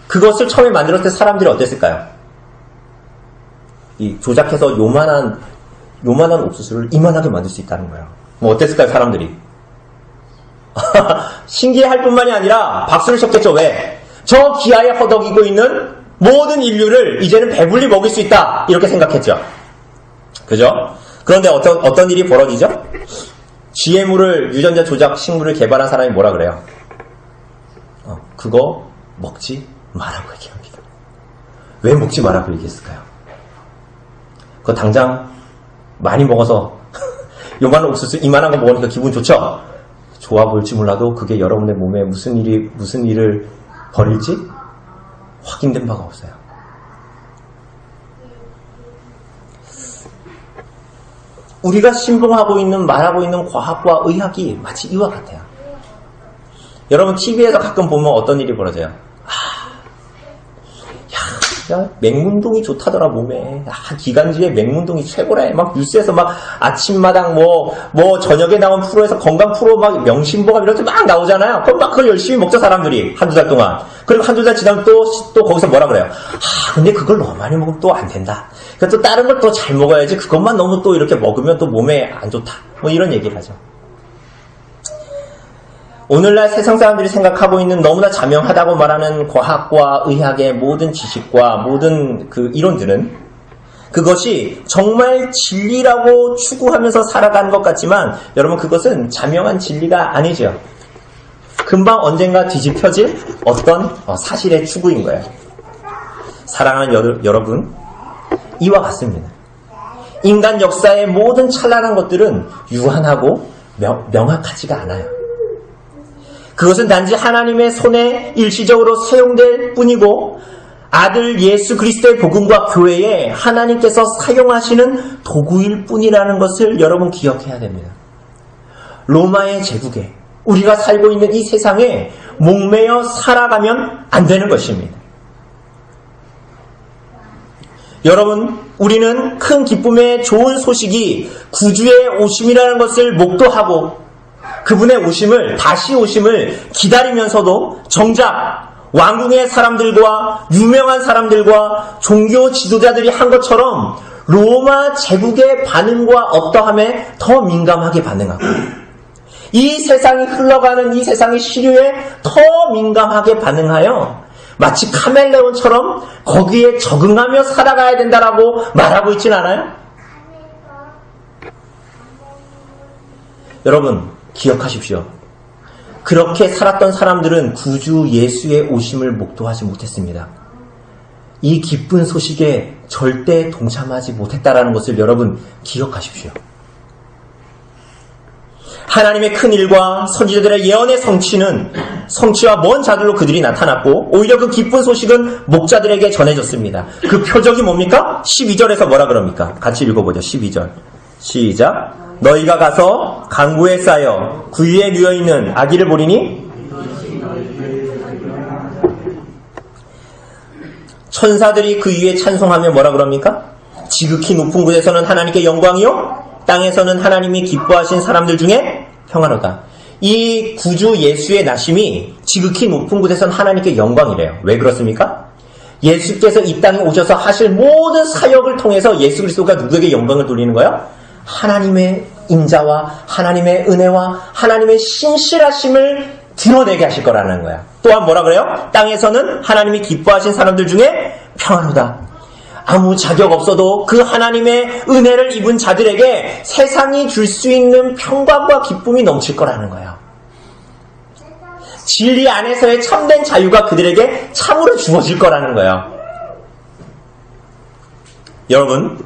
그것을 처음에 만들었을 때 사람들이 어땠을까요? 이 조작해서 요만한 옥수수를 이만하게 만들 수 있다는 거예요. 뭐 어땠을까요, 사람들이? 신기해할 뿐만이 아니라 박수를 쳤겠죠. 왜? 저 기아에 허덕이고 있는 모든 인류를 이제는 배불리 먹일 수 있다. 이렇게 생각했죠. 그죠? 그런데 어떤 일이 벌어지죠? GMO를 유전자 조작 식물을 개발한 사람이 뭐라 그래요? 그거 먹지 말라고 얘기합니다. 왜 먹지 말라고 얘기했을까요? 그거 당장 많이 먹어서 요만한 옥수수 이만한 거 먹으니까 기분 좋죠? 좋아 보일지 몰라도 그게 여러분의 몸에 무슨 일을 벌일지 확인된 바가 없어요. 우리가 신봉하고 있는, 말하고 있는 과학과 의학이 마치 이와 같아요. 여러분 TV에서 가끔 보면 어떤 일이 벌어져요? 야, 맹문동이 좋다더라, 몸에. 기관지에 맹문동이 최고래. 막 뉴스에서 막 아침마당 저녁에 나온 프로에서 건강 프로 막 명심보감 이런 게 막 나오잖아요. 그럼 막 그걸 열심히 먹죠, 사람들이. 한두 달 동안. 그리고 한두 달 지나면 또 거기서 뭐라 그래요? 근데 그걸 너무 많이 먹으면 또 안 된다. 그러니까 또 다른 걸 또 잘 먹어야지. 그것만 너무 또 이렇게 먹으면 또 몸에 안 좋다. 뭐 이런 얘기를 하죠. 오늘날 세상 사람들이 생각하고 있는 너무나 자명하다고 말하는 과학과 의학의 모든 지식과 모든 그 이론들은 그것이 정말 진리라고 추구하면서 살아가는 것 같지만 여러분 그것은 자명한 진리가 아니죠. 금방 언젠가 뒤집혀질 어떤 사실의 추구인 거예요. 사랑하는 여러분, 이와 같습니다. 인간 역사의 모든 찬란한 것들은 유한하고 명확하지가 않아요. 그것은 단지 하나님의 손에 일시적으로 사용될 뿐이고 아들 예수 그리스도의 복음과 교회에 하나님께서 사용하시는 도구일 뿐이라는 것을 여러분 기억해야 됩니다. 로마의 제국에 우리가 살고 있는 이 세상에 목매어 살아가면 안 되는 것입니다. 여러분, 우리는 큰 기쁨의 좋은 소식이 구주의 오심이라는 것을 목도하고 그분의 다시 오심을 기다리면서도 정작 왕궁의 사람들과 유명한 사람들과 종교 지도자들이 한 것처럼 로마 제국의 반응과 어떠함에 더 민감하게 반응하고 이 세상이 흘러가는 이 세상의 시류에 더 민감하게 반응하여 마치 카멜레온처럼 거기에 적응하며 살아가야 된다라고 말하고 있진 않아요? 여러분 기억하십시오. 그렇게 살았던 사람들은 구주 예수의 오심을 목도하지 못했습니다. 이 기쁜 소식에 절대 동참하지 못했다라는 것을 여러분 기억하십시오. 하나님의 큰 일과 선지자들의 예언의 성취와 먼 자들로 그들이 나타났고 오히려 그 기쁜 소식은 목자들에게 전해졌습니다. 그 표적이 뭡니까? 12절에서 뭐라 그럽니까? 같이 읽어보죠. 12절 시작. 너희가 가서 강구에 쌓여 그 위에 누워있는 아기를 보리니 천사들이 그 위에 찬송하며 뭐라 그럽니까? 지극히 높은 곳에서는 하나님께 영광이요 땅에서는 하나님이 기뻐하신 사람들 중에 평안하다. 이 구주 예수의 나심이 지극히 높은 곳에서는 하나님께 영광이래요. 왜 그렇습니까? 예수께서 이 땅에 오셔서 하실 모든 사역을 통해서 예수 그리스도가 누구에게 영광을 돌리는 거예요? 하나님의 인자와 하나님의 은혜와 하나님의 신실하심을 드러내게 하실 거라는 거야. 또한 뭐라 그래요? 땅에서는 하나님이 기뻐하신 사람들 중에 평안하다. 아무 자격 없어도 그 하나님의 은혜를 입은 자들에게 세상이 줄 수 있는 평강과 기쁨이 넘칠 거라는 거예요. 진리 안에서의 참된 자유가 그들에게 참으로 주어질 거라는 거예요. 여러분,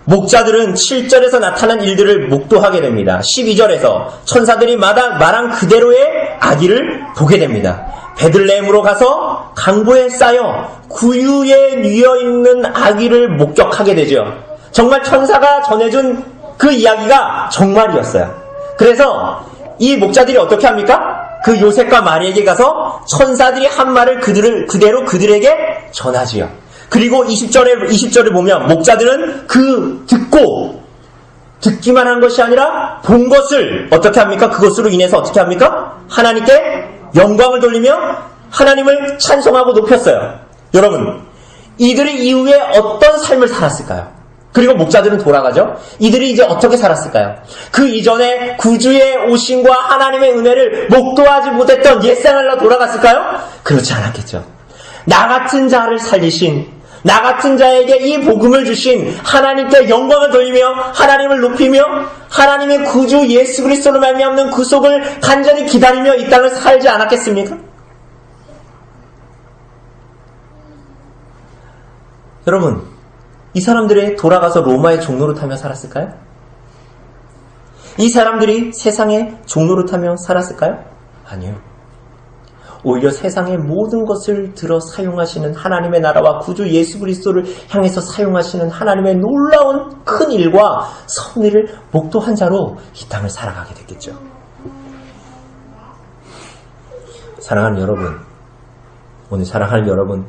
목자들은 7절에서 나타난 일들을 목도하게 됩니다. 12절에서 천사들이 말한 그대로의 아기를 보게 됩니다. 베들레헴으로 가서 강보에 쌓여 구유에 뉘어있는 아기를 목격하게 되죠. 정말 천사가 전해준 그 이야기가 정말이었어요. 그래서 이 목자들이 어떻게 합니까? 그 요셉과 마리에게 가서 천사들이 한 말을 그대로 그들에게 전하지요. 그리고 20절에 보면 목자들은 듣기만 한 것이 아니라 본 것을 어떻게 합니까? 그것으로 인해서 어떻게 합니까? 하나님께 영광을 돌리며 하나님을 찬송하고 높였어요. 여러분, 이들이 이후에 어떤 삶을 살았을까요? 그리고 목자들은 돌아가죠. 이들이 이제 어떻게 살았을까요? 그 이전에 구주의 오심과 하나님의 은혜를 목도하지 못했던 옛생활로 돌아갔을까요? 그렇지 않았겠죠. 나 같은 자를 살리신, 나 같은 자에게 이 복음을 주신 하나님께 영광을 돌리며 하나님을 높이며 하나님의 구주 예수 그리스도로 말미암는 구속을 간절히 기다리며 이 땅을 살지 않았겠습니까? 여러분, 이 사람들이 돌아가서 로마의 종로를 타며 살았을까요? 이 사람들이 세상의 종노릇하며 살았을까요? 아니요. 오히려 세상의 모든 것을 들어 사용하시는 하나님의 나라와 구주 예수 그리스도를 향해서 사용하시는 하나님의 놀라운 큰 일과 섭리를 목도한 자로 이 땅을 살아가게 됐겠죠. 사랑하는 여러분, 오늘 사랑하는 여러분,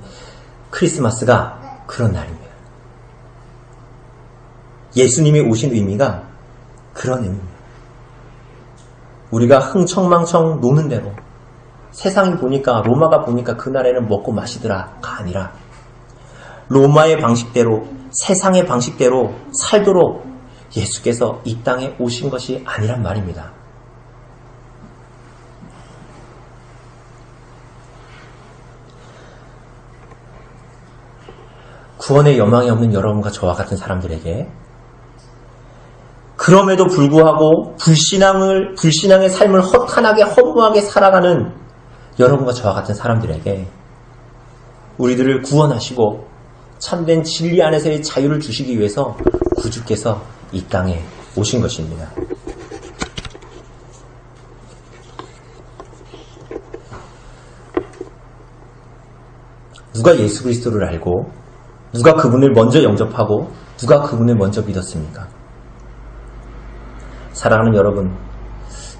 크리스마스가 그런 날입니다. 예수님이 오신 의미가 그런 의미입니다. 우리가 흥청망청 노는 대로 세상이 보니까, 로마가 보니까 그날에는 먹고 마시더라가 아니라 로마의 방식대로, 세상의 방식대로 살도록 예수께서 이 땅에 오신 것이 아니란 말입니다. 구원의 여망이 없는 여러분과 저와 같은 사람들에게, 그럼에도 불구하고 불신앙의 삶을 허탄하게 허무하게 살아가는 여러분과 저와 같은 사람들에게 우리들을 구원하시고 참된 진리 안에서의 자유를 주시기 위해서 구주께서 이 땅에 오신 것입니다. 누가 예수 그리스도를 알고 누가 그분을 먼저 영접하고 누가 그분을 먼저 믿었습니까? 사랑하는 여러분,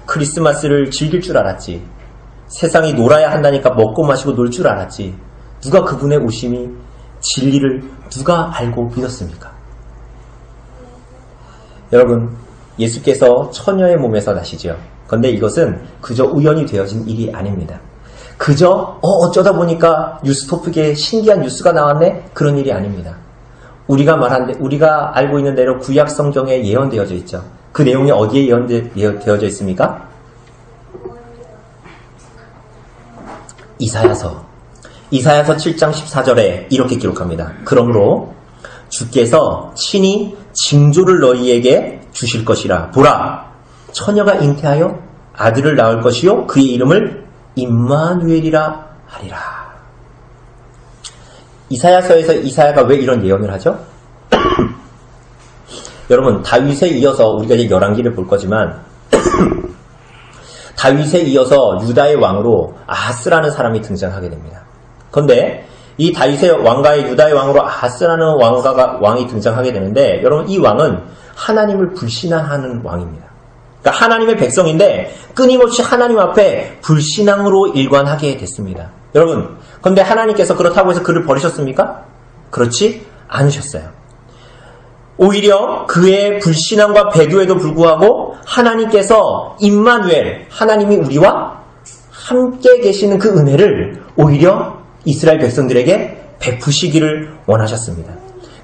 크리스마스를 즐길 줄 알았지, 세상이 놀아야 한다니까 먹고 마시고 놀 줄 알았지, 누가 그분의 오심이 진리를 누가 알고 믿었습니까? 여러분, 예수께서 처녀의 몸에서 나시죠. 그런데 이것은 그저 우연히 되어진 일이 아닙니다. 그저 어쩌다 보니까 뉴스토픽에 신기한 뉴스가 나왔네? 그런 일이 아닙니다. 우리가 알고 있는 대로 구약 성경에 예언되어져 있죠. 그 내용이 어디에 예언되어져 있습니까? 이사야서 7장 14절에 이렇게 기록합니다. 그러므로 주께서 친히 징조를 너희에게 주실 것이라. 보라, 처녀가 잉태하여 아들을 낳을 것이요 그의 이름을 임마누엘이라 하리라. 이사야서에서 이사야가 왜 이런 예언을 하죠? 여러분, 다윗에 이어서 우리가 이제 열왕기를 볼 거지만 다윗에 이어서 유다의 왕으로 아하스라는 사람이 등장하게 됩니다. 그런데 이 다윗의 왕가의 유다의 왕으로 아하스라는 왕이 등장하게 되는데, 여러분, 이 왕은 하나님을 불신하는 왕입니다. 그러니까 하나님의 백성인데 끊임없이 하나님 앞에 불신앙으로 일관하게 됐습니다. 여러분, 그런데 하나님께서 그렇다고 해서 그를 버리셨습니까? 그렇지 않으셨어요. 오히려 그의 불신앙과 배교에도 불구하고 하나님께서 임마누엘, 하나님이 우리와 함께 계시는 그 은혜를 오히려 이스라엘 백성들에게 베푸시기를 원하셨습니다.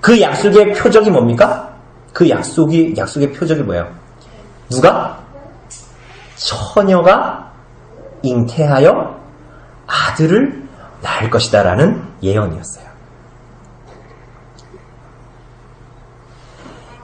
그 약속의 표적이 뭡니까? 그 약속의 표적이 뭐예요? 누가? 처녀가 잉태하여 아들을 낳을 것이다 라는 예언이었어요.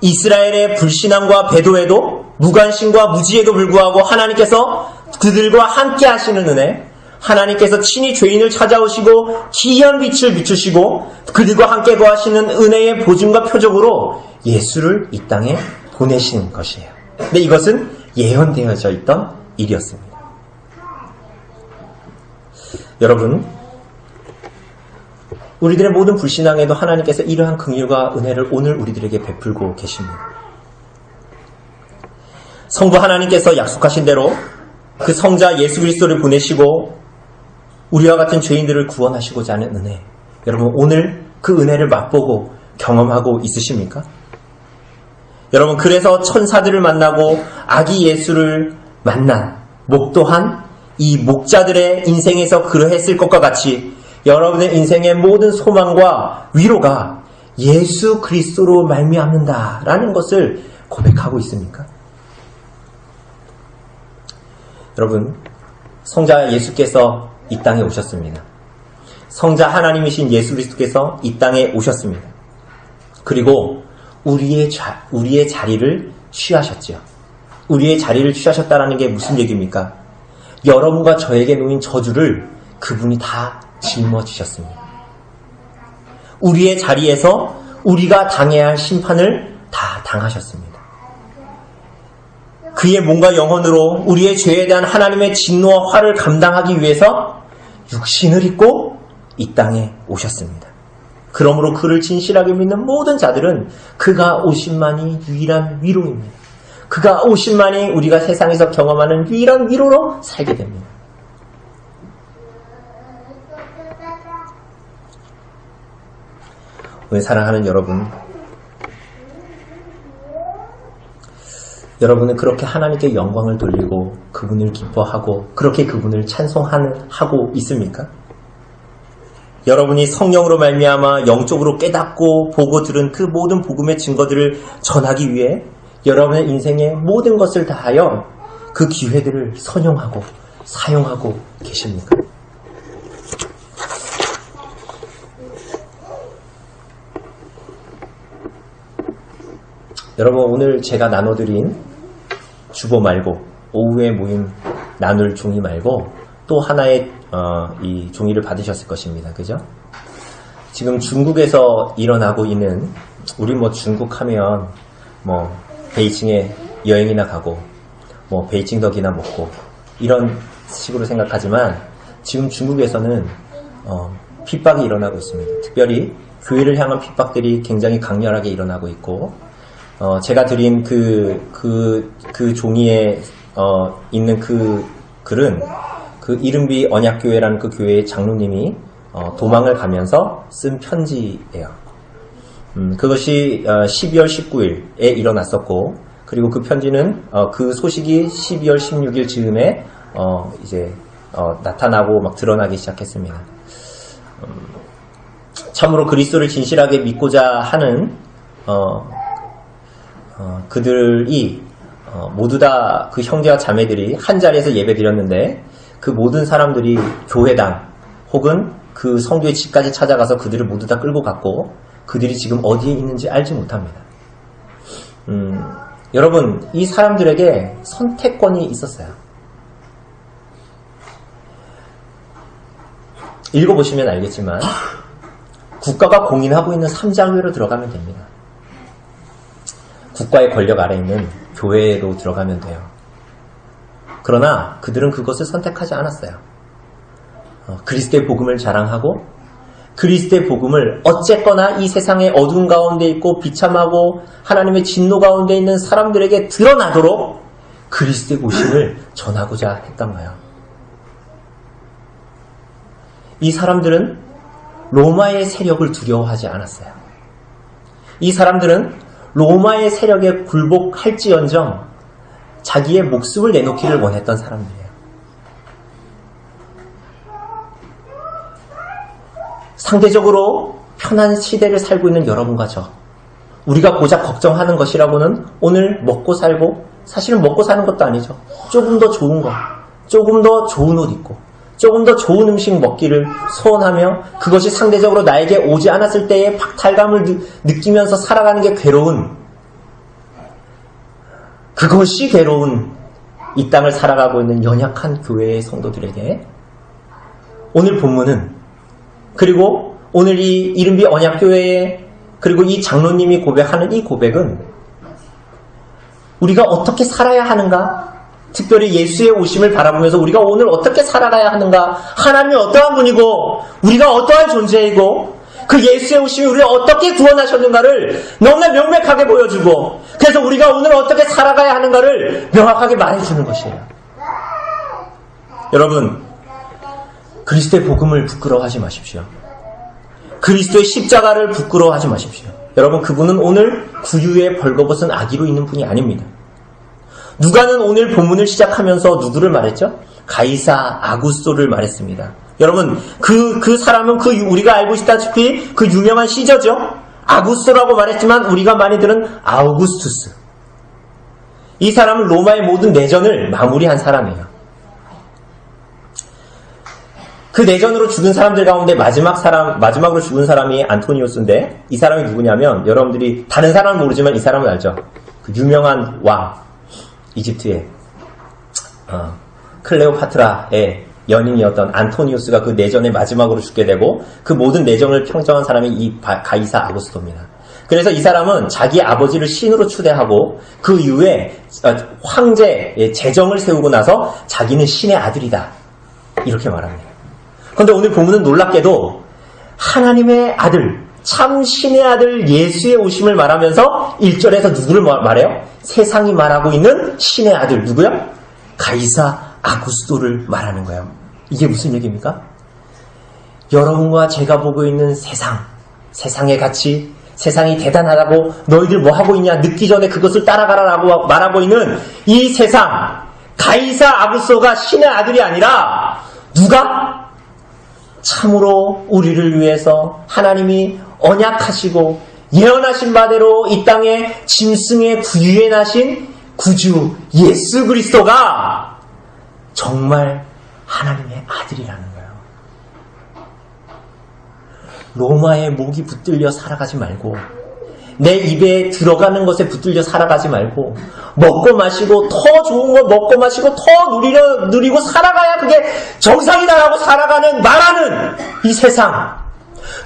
이스라엘의 불신앙과 배도에도 무관심과 무지에도 불구하고 하나님께서 그들과 함께 하시는 은혜, 하나님께서 친히 죄인을 찾아오시고 기이한 빛을 비추시고 그들과 함께 거하시는 은혜의 보증과 표적으로 예수를 이 땅에 보내신 것이에요. 근데 이것은 예언되어져 있던 일이었습니다. 여러분, 우리들의 모든 불신앙에도 하나님께서 이러한 긍휼과 은혜를 오늘 우리들에게 베풀고 계십니다. 성부 하나님께서 약속하신 대로 그 성자 예수 그리스도를 보내시고 우리와 같은 죄인들을 구원하시고자 하는 은혜, 여러분, 오늘 그 은혜를 맛보고 경험하고 있으십니까? 여러분, 그래서 천사들을 만나고 아기 예수를 만난 목도한 이 목자들의 인생에서 그러했을 것과 같이 여러분의 인생의 모든 소망과 위로가 예수 그리스도로 말미암는다라는 것을 고백하고 있습니까? 여러분, 성자 예수께서 이 땅에 오셨습니다. 성자 하나님이신 예수 그리스도께서 이 땅에 오셨습니다. 그리고 우리의 자리를 취하셨죠. 우리의 자리를 취하셨다는 게 무슨 얘기입니까? 여러분과 저에게 놓인 저주를 그분이 다 짊어지셨습니다. 우리의 자리에서 우리가 당해야 할 심판을 다 당하셨습니다. 그의 몸과 영혼으로 우리의 죄에 대한 하나님의 진노와 화를 감당하기 위해서 육신을 입고 이 땅에 오셨습니다. 그러므로 그를 진실하게 믿는 모든 자들은 그가 오심만이 유일한 위로입니다. 그가 오심만이 우리가 세상에서 경험하는 유일한 위로로 살게 됩니다. 오늘 사랑하는 여러분, 여러분은 그렇게 하나님께 영광을 돌리고 그분을 기뻐하고 그렇게 그분을 찬송하고 있습니까? 여러분이 성령으로 말미암아 영적으로 깨닫고 보고 들은 그 모든 복음의 증거들을 전하기 위해 여러분의 인생의 모든 것을 다하여 그 기회들을 선용하고 사용하고 계십니까? 여러분, 오늘 제가 나눠드린 주보 말고 오후에 모임 나눌 종이 말고 또 하나의 이 종이를 받으셨을 것입니다. 그죠? 지금 중국에서 일어나고 있는, 우리 뭐 중국 하면 뭐 베이징에 여행이나 가고 뭐 베이징 덕이나 먹고 이런 식으로 생각하지만 지금 중국에서는 핍박이 일어나고 있습니다. 특별히 교회를 향한 핍박들이 굉장히 강렬하게 일어나고 있고, 제가 드린 그 종이에 있는 그 글은 그 이른비 언약교회라는 그 교회의 장로님이 도망을 가면서 쓴 편지예요. 그것이 12월 19일에 일어났었고, 그리고 그 편지는 그 소식이 12월 16일 즈음에 이제 나타나고 막 드러나기 시작했습니다. 참으로 그리스도를 진실하게 믿고자 하는 그들이 모두 다 그 형제와 자매들이 한 자리에서 예배드렸는데, 그 모든 사람들이 교회당 혹은 그 성교의 집까지 찾아가서 그들을 모두 다 끌고 갔고, 그들이 지금 어디에 있는지 알지 못합니다. 여러분, 이 사람들에게 선택권이 있었어요. 읽어보시면 알겠지만 국가가 공인하고 있는 삼장교회로 들어가면 됩니다. 국가의 권력 아래 있는 교회로 들어가면 돼요. 그러나 그들은 그것을 선택하지 않았어요. 그리스도의 복음을 자랑하고 그리스도의 복음을 어쨌거나 이 세상의 어두운 가운데 있고 비참하고 하나님의 진노 가운데 있는 사람들에게 드러나도록 그리스도의 오심을 전하고자 했던 거예요. 이 사람들은 로마의 세력을 두려워하지 않았어요. 이 사람들은 로마의 세력에 굴복할지언정 자기의 목숨을 내놓기를 원했던 사람들이에요. 상대적으로 편한 시대를 살고 있는 여러분과 저, 우리가 고작 걱정하는 것이라고는 오늘 먹고 살고, 사실은 먹고 사는 것도 아니죠. 조금 더 좋은 거, 조금 더 좋은 옷 입고, 조금 더 좋은 음식 먹기를 소원하며 그것이 상대적으로 나에게 오지 않았을 때의 박탈감을 느끼면서 살아가는 게 괴로운, 그것이 괴로운 이 땅을 살아가고 있는 연약한 교회의 성도들에게 오늘 본문은, 그리고 오늘 이 이른비 언약교회에, 그리고 이 장로님이 고백하는 이 고백은 우리가 어떻게 살아야 하는가, 특별히 예수의 오심을 바라보면서 우리가 오늘 어떻게 살아가야 하는가, 하나님이 어떠한 분이고 우리가 어떠한 존재이고 그 예수의 오심이 우리를 어떻게 구원하셨는가를 너무나 명백하게 보여주고, 그래서 우리가 오늘 어떻게 살아가야 하는가를 명확하게 말해주는 것이에요. 여러분, 그리스도의 복음을 부끄러워하지 마십시오. 그리스도의 십자가를 부끄러워하지 마십시오. 여러분, 그분은 오늘 구유에 벌거벗은 아기로 있는 분이 아닙니다. 누가는 오늘 본문을 시작하면서 누구를 말했죠? 가이사 아구스토를 말했습니다. 여러분, 그 사람은 우리가 알고 있다시피 그 유명한 시저죠? 아구스토라고 말했지만 우리가 많이 들은 아우구스투스. 이 사람은 로마의 모든 내전을 마무리한 사람이에요. 그 내전으로 죽은 사람들 가운데 마지막으로 죽은 사람이 안토니우스인데, 이 사람이 누구냐면, 여러분들이 다른 사람은 모르지만 이 사람은 알죠? 그 유명한 왕, 이집트의 클레오파트라의 연인이었던 안토니우스가 그 내전의 마지막으로 죽게 되고 그 모든 내전을 평정한 사람이 이 가이사 아구스토입니다. 그래서 이 사람은 자기 아버지를 신으로 추대하고 그 이후에 황제 제정을 세우고 나서 자기는 신의 아들이다. 이렇게 말합니다. 그런데 오늘 본문은 놀랍게도 하나님의 아들, 참 신의 아들 예수의 오심을 말하면서 1절에서 누구를 말해요? 세상이 말하고 있는 신의 아들 누구요? 가이사 아구스도를 말하는 거예요. 이게 무슨 얘기입니까? 여러분과 제가 보고 있는 세상의 가치, 세상이 대단하다고 너희들 뭐 하고 있냐 늦기 전에 그것을 따라가라라고 말하고 있는 이 세상, 가이사 아구스도가 신의 아들이 아니라 누가? 참으로 우리를 위해서 하나님이 언약하시고 예언하신 바대로 이 땅에 짐승의 구유에 나신 구주 예수 그리스도가 정말 하나님의 아들이라는 거예요. 로마의 목이 붙들려 살아가지 말고 내 입에 들어가는 것에 붙들려 살아가지 말고 먹고 마시고 더 좋은 거 먹고 마시고 더 누리고 살아가야 그게 정상이다라고 살아가는 말하는 이 세상,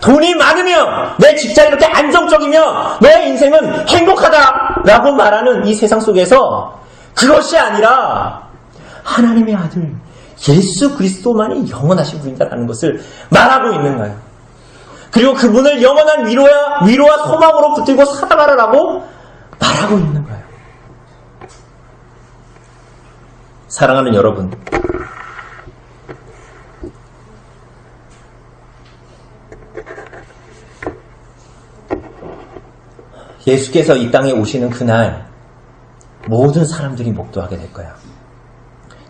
돈이 많으면 내 직장이 이렇게 안정적이면 내 인생은 행복하다라고 말하는 이 세상 속에서 그것이 아니라 하나님의 아들 예수 그리스도만이 영원하신 분이다라는 것을 말하고 있는 거예요. 그리고 그분을 영원한 위로와 소망으로 붙들고 살아가라라고 말하고 있는 거예요. 사랑하는 여러분, 예수께서 이 땅에 오시는 그날 모든 사람들이 목도하게 될 거야.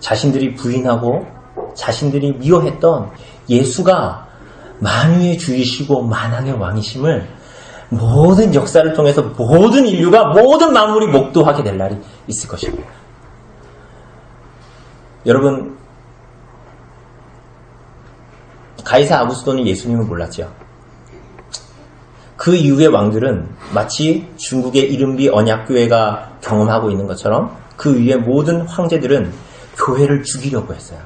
자신들이 부인하고 자신들이 미워했던 예수가 만유의 주이시고 만왕의 왕이심을 모든 역사를 통해서 모든 인류가 모든 만물이 목도하게 될 날이 있을 것입니다. 여러분, 가이사 아구스도는 예수님을 몰랐죠. 그 이후의 왕들은 마치 중국의 이른비 언약교회가 경험하고 있는 것처럼 그 위에 모든 황제들은 교회를 죽이려고 했어요.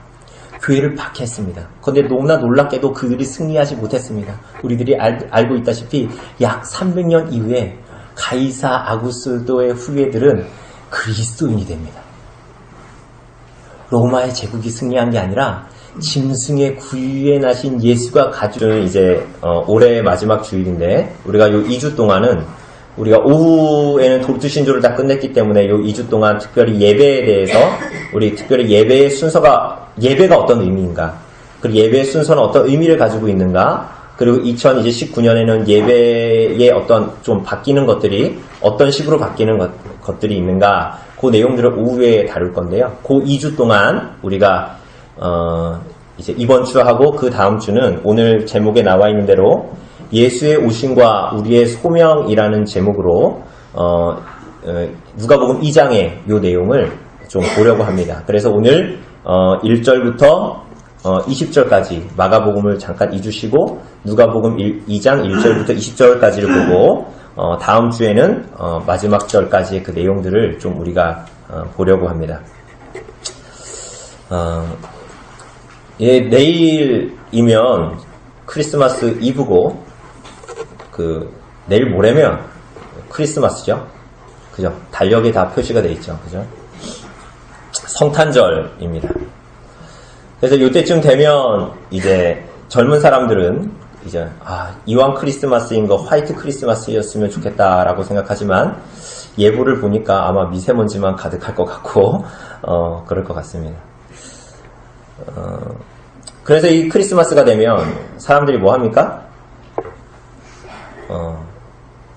교회를 박해했습니다. 그런데 너무나 놀랍게도 그들이 승리하지 못했습니다. 우리들이 알고 있다시피 약 300년 이후에 가이사 아구스도의 후예들은 그리스도인이 됩니다. 로마의 제국이 승리한 게 아니라 짐승의 구유에 나신 예수가 가주는 이제 올해의 마지막 주일인데 우리가 요 2주 동안은 우리가 오후에는 도르트 신조를 다 끝냈기 때문에 요 2주 동안 특별히 예배에 대해서 우리 특별히 예배의 예배가 어떤 의미인가, 그리고 예배의 순서는 어떤 의미를 가지고 있는가, 그리고 2019년에는 예배의 어떤 좀 바뀌는 것들이 어떤 식으로 바뀌는 것들이 있는가, 그 내용들을 오후에 다룰 건데요. 그 2주 동안 우리가 이제 이번 주하고 그 다음 주는 오늘 제목에 나와 있는 대로 예수의 오심과 우리의 소명이라는 제목으로 누가복음 2장의 요 내용을 좀 보려고 합니다. 그래서 오늘 1절부터 20절까지 마가복음을 잠깐 2주 쉬고 누가복음 2장 1절부터 20절까지를 보고 다음 주에는 마지막 절까지의 그 내용들을 좀 우리가 보려고 합니다. 내일이면 크리스마스 이브고 내일 모레면 크리스마스죠. 그죠? 달력에 다 표시가 돼 있죠. 그죠? 성탄절입니다. 그래서 이때쯤 되면 이제 젊은 사람들은 이제 이왕 크리스마스인 거 화이트 크리스마스였으면 좋겠다라고 생각하지만 예보를 보니까 아마 미세먼지만 가득할 것 같고 그럴 것 같습니다. 그래서 이 크리스마스가 되면 사람들이 뭐 합니까?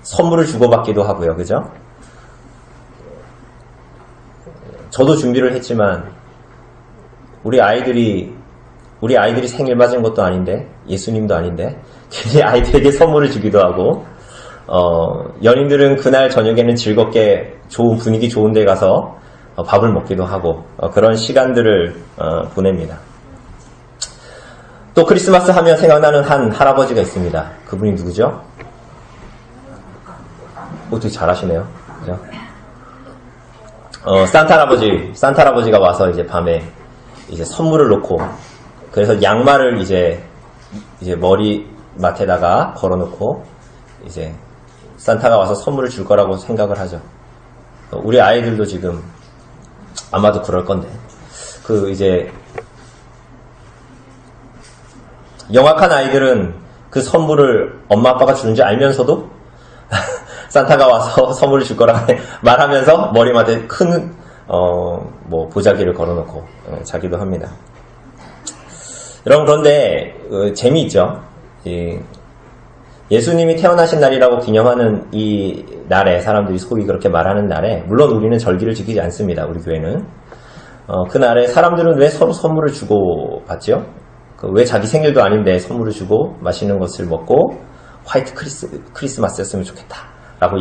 선물을 주고받기도 하고요. 그죠? 저도 준비를 했지만 우리 아이들이 생일 맞은 것도 아닌데 예수님도 아닌데 괜히 아이들에게 선물을 주기도 하고 연인들은 그날 저녁에는 즐겁게 좋은 분위기 좋은 데 가서 밥을 먹기도 하고 그런 시간들을 보냅니다. 또 크리스마스 하면 생각나는 한 할아버지가 있습니다. 그분이 누구죠? 되게 잘하시네요. 그죠? 산타 할아버지가 와서 이제 밤에 이제 선물을 놓고, 그래서 양말을 이제 머리맡에다가 걸어놓고, 이제 산타가 와서 선물을 줄 거라고 생각을 하죠. 우리 아이들도 지금 아마도 그럴 건데, 이제 영악한 아이들은 그 선물을 엄마 아빠가 주는지 알면서도 산타가 와서 선물을 줄 거라 말하면서 머리맡에 큰 보자기를 걸어놓고 자기도 합니다. 여러분, 그런데 재미있죠. 예수님이 태어나신 날이라고 기념하는 이 날에, 사람들이 소위 그렇게 말하는 날에, 물론 우리는 절기를 지키지 않습니다. 우리 교회는. 그 날에 사람들은 왜 서로 선물을 주고 받죠? 왜 자기 생일도 아닌데 선물을 주고 맛있는 것을 먹고 화이트 크리스마스였으면 좋겠다 라고